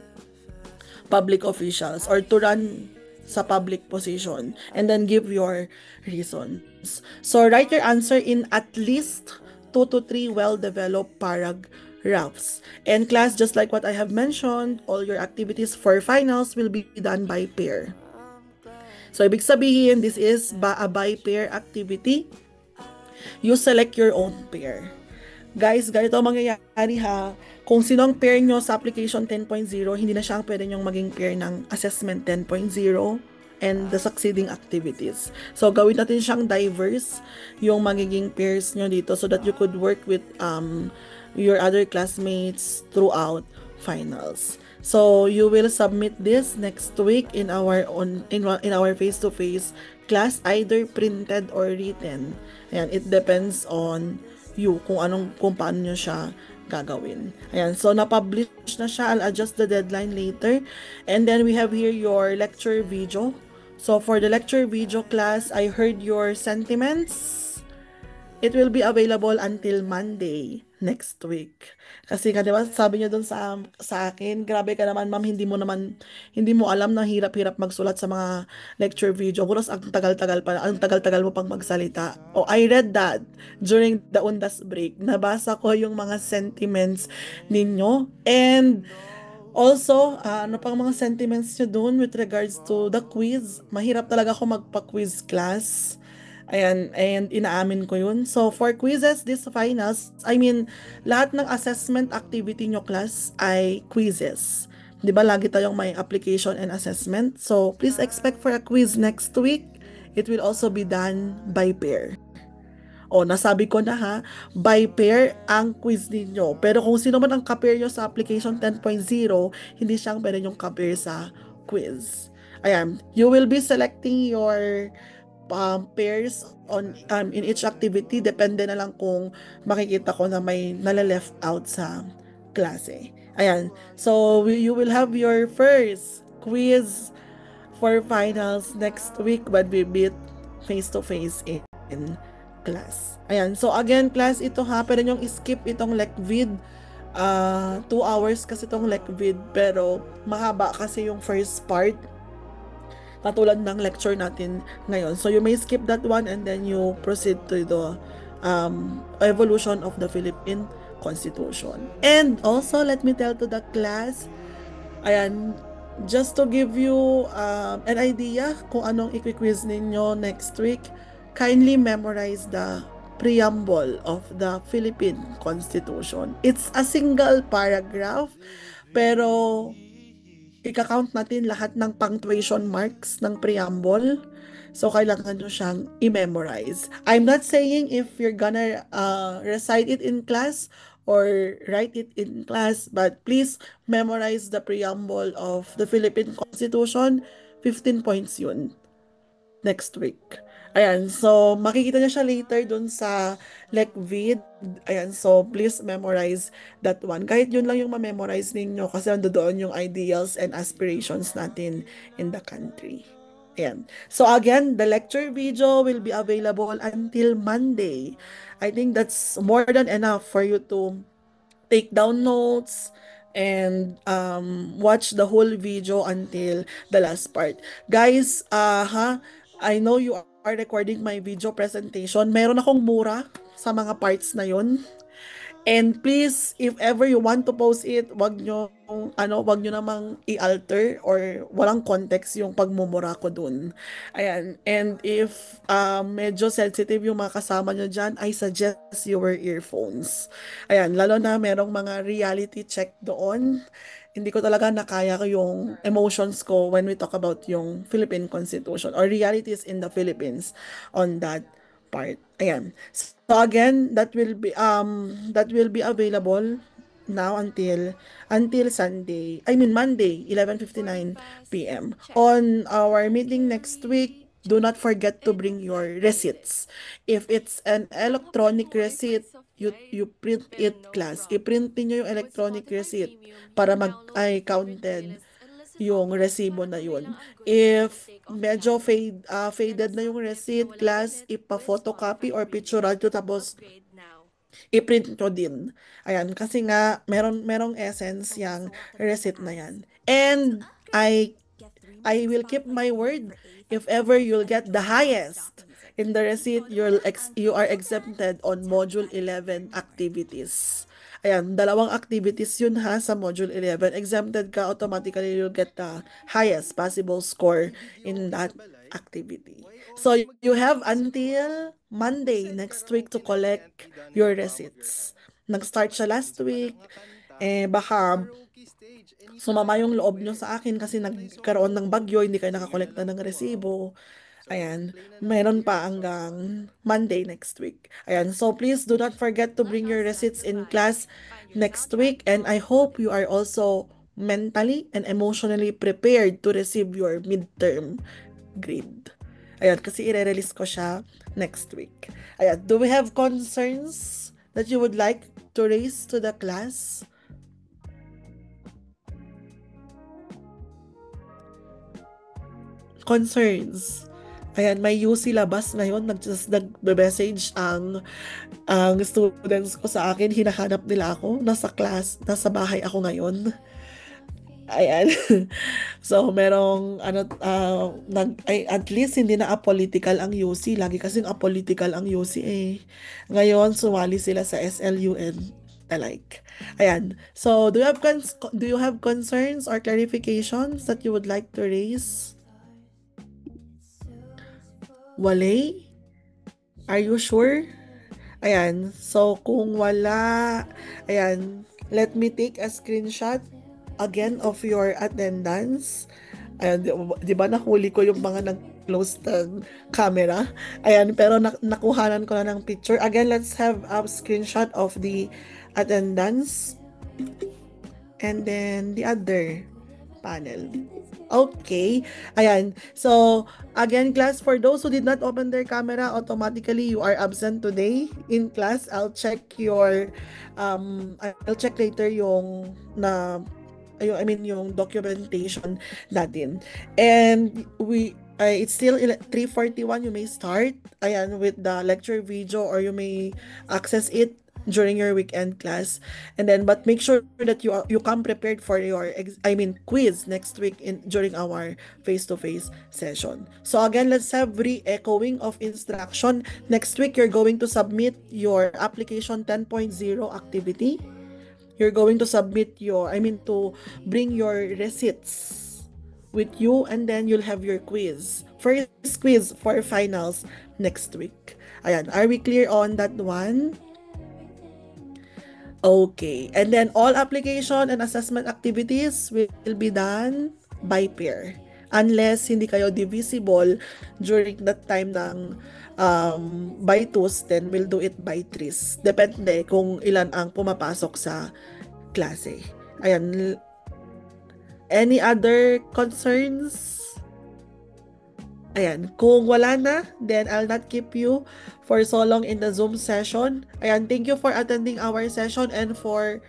public officials or to run sa public position, and then give your reasons. So write your answer in at least 2 to 3 well-developed paragraphs. And class, just like what I have mentioned, all your activities for finals will be done by pair. So ibig sabihin, this is a by pair activity. You select your own pair. Guys, ganito ang mangyayari ha. Kung sino ang pair nyo sa application 10.0, hindi na siya ang pwede nyong maging pair ng assessment 10.0 and the succeeding activities. So, gawin natin siyang diverse yung magiging pairs nyo dito so that you could work with your other classmates throughout finals. So, you will submit this next week in our face-to-face class, either printed or written. Ayan, it depends on you kung paano nyo siya gagawin. Ayan, so na-publish na siya. I'll adjust the deadline later. And then we have here your lecture video. So for the lecture video class, I heard your sentiments. It will be available until Monday next week. Kasi diba, sabi niyo dun sa akin, grabe ka naman ma'am, hindi mo alam na hirap-hirap magsulat sa mga lecture video. Puros ang tagal-tagal mo pang magsalita. Oh, I read that during the Undas break. Nabasa ko yung mga sentiments ninyo. And also, ano pang mga sentiments nyo dun with regards to the quiz. Mahirap talaga ako magpa-quiz class. Ayan, and inaamin ko yun. So, for quizzes, this finals, lahat ng assessment activity nyo class ay quizzes. Diba, lagi tayong may application and assessment. So, please expect for a quiz next week. It will also be done by pair. O, nasabi ko na ha, by pair ang quiz ninyo. Pero kung sino man ang ka-pair nyo sa application 10.0, hindi siyang pwede yung ka-pair sa quiz. Ayan, you will be selecting your pairs in each activity. Depende na lang kung makikita ko na may nala-left out sa klase. Ayan. So, you will have your first quiz for finals next week when we meet face-to-face in class. Ayan. So, again, class, ito ha, pwede nyong skip itong LecVid. 2 hours kasi itong LecVid, pero mahaba kasi yung first part. Katulad ng lecture natin ngayon. So, you may skip that one and then you proceed to the evolution of the Philippine Constitution. And also, let me tell to the class, ayan, just to give you an idea kung anong i-quiz ninyo next week, kindly memorize the preamble of the Philippine Constitution. It's a single paragraph, pero ika-count natin lahat ng punctuation marks ng preamble. So, kailangan nyo siyang i-memorize. I'm not saying if you're gonna recite it in class or write it in class, but please memorize the preamble of the Philippine Constitution. 15 points yun next week. Ayan, so makikita niya siya later dun sa LecVid. Ayan, so please memorize that one. Kahit yun lang yung ma-memorize ninyo kasi doon yung ideals and aspirations natin in the country. Ayan. So again, the lecture video will be available until Monday. I think that's more than enough for you to take down notes and watch the whole video until the last part. Guys, I know you are recording my video presentation. Meron akong mura sa mga parts na yun. And please, if ever you want to post it, wag nyo namang i-alter or walang context yung pagmumura ko dun. Ayan. And if medyo sensitive yung mga kasama nyo dyan, I suggest you wear earphones. Ayan. Lalo na merong mga reality check doon. Hindi ko talaga nakaya yung emotions ko when we talk about yung Philippine Constitution or realities in the Philippines on that part. Ayan. So again, that will be available now until Sunday. I mean Monday, 11:59 p.m. On our meeting next week, do not forget to bring your receipts. If it's an electronic receipt, you print it, class. I-print niyo yung electronic receipt para counted yung resibo na yun. If medyo faded na yung receipt, class, ipa-photocopy or picture nyo tapos i-print nyo din. Ayan, kasi nga merong essence yung receipt na yan. And I will keep my word. If ever you'll get the highest in the receipt, you are exempted on Module 11 activities. Ayan, 2 activities yun ha sa Module 11. Exempted ka, automatically you'll get the highest possible score in that activity. So, you have until Monday next week to collect your receipts. Nag-start siya last week. Baka sumama yung loob nyo sa akin kasi nagkaroon ng bagyo, hindi kayo nakakolekta ng resibo. Ayan, meron pa hanggang Monday next week. Ayan, so please do not forget to bring your receipts in class next week. And I hope you are also mentally and emotionally prepared to receive your midterm grade. Ayan, kasi i-release ko siya next week. Ayan, do we have concerns that you would like to raise to the class? Concerns. Ayan, may UC labas ngayon, nag-message ang students ko sa akin, hinahanap nila ako, nasa nasa bahay ako ngayon. Ayan. So, merong, at least hindi na apolitical ang UC, lagi kasing apolitical ang UC eh. Ngayon, sumali sila sa SLU and alike. Ayan. So, do you have concerns or clarifications that you would like to raise? Wale? Are you sure? Ayan. So, kung wala, ayan, let me take a screenshot again of your attendance. Ayan, di ba nahuli ko yung mga nag-close ng camera? Ayan, pero nakuhanan ko na ng picture. Again, let's have a screenshot of the attendance. And then, the other panel. Okay. Ayan. So, again, class, for those who did not open their camera, automatically you are absent today in class. I'll check later yung yung documentation natin. And It's still 3:41. You may start ayan with the lecture video, or you may access it during your weekend class. And then, but make sure that you come prepared for your quiz next week during our face-to-face session. So again, let's have re-echoing of instruction. Next week, you're going to submit your application 10.0 activity. You're going to submit to bring your receipts with you, and then you'll have your quiz. First quiz for finals next week. Ayan, are we clear on that one? Okay, and then all application and assessment activities will be done by pair. Unless hindi kayo divisible during that time ng by twos, then we'll do it by threes. Depende kung ilan ang pumapasok sa klase. Ayan. Any other concerns? Ayan, kung wala na, then I'll not keep you for so long in the Zoom session. Ayan, thank you for attending our session and for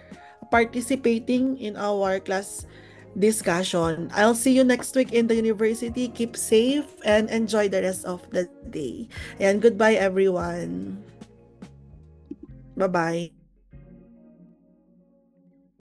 participating in our class discussion. I'll see you next week in the university. Keep safe and enjoy the rest of the day. And goodbye, everyone. Bye-bye.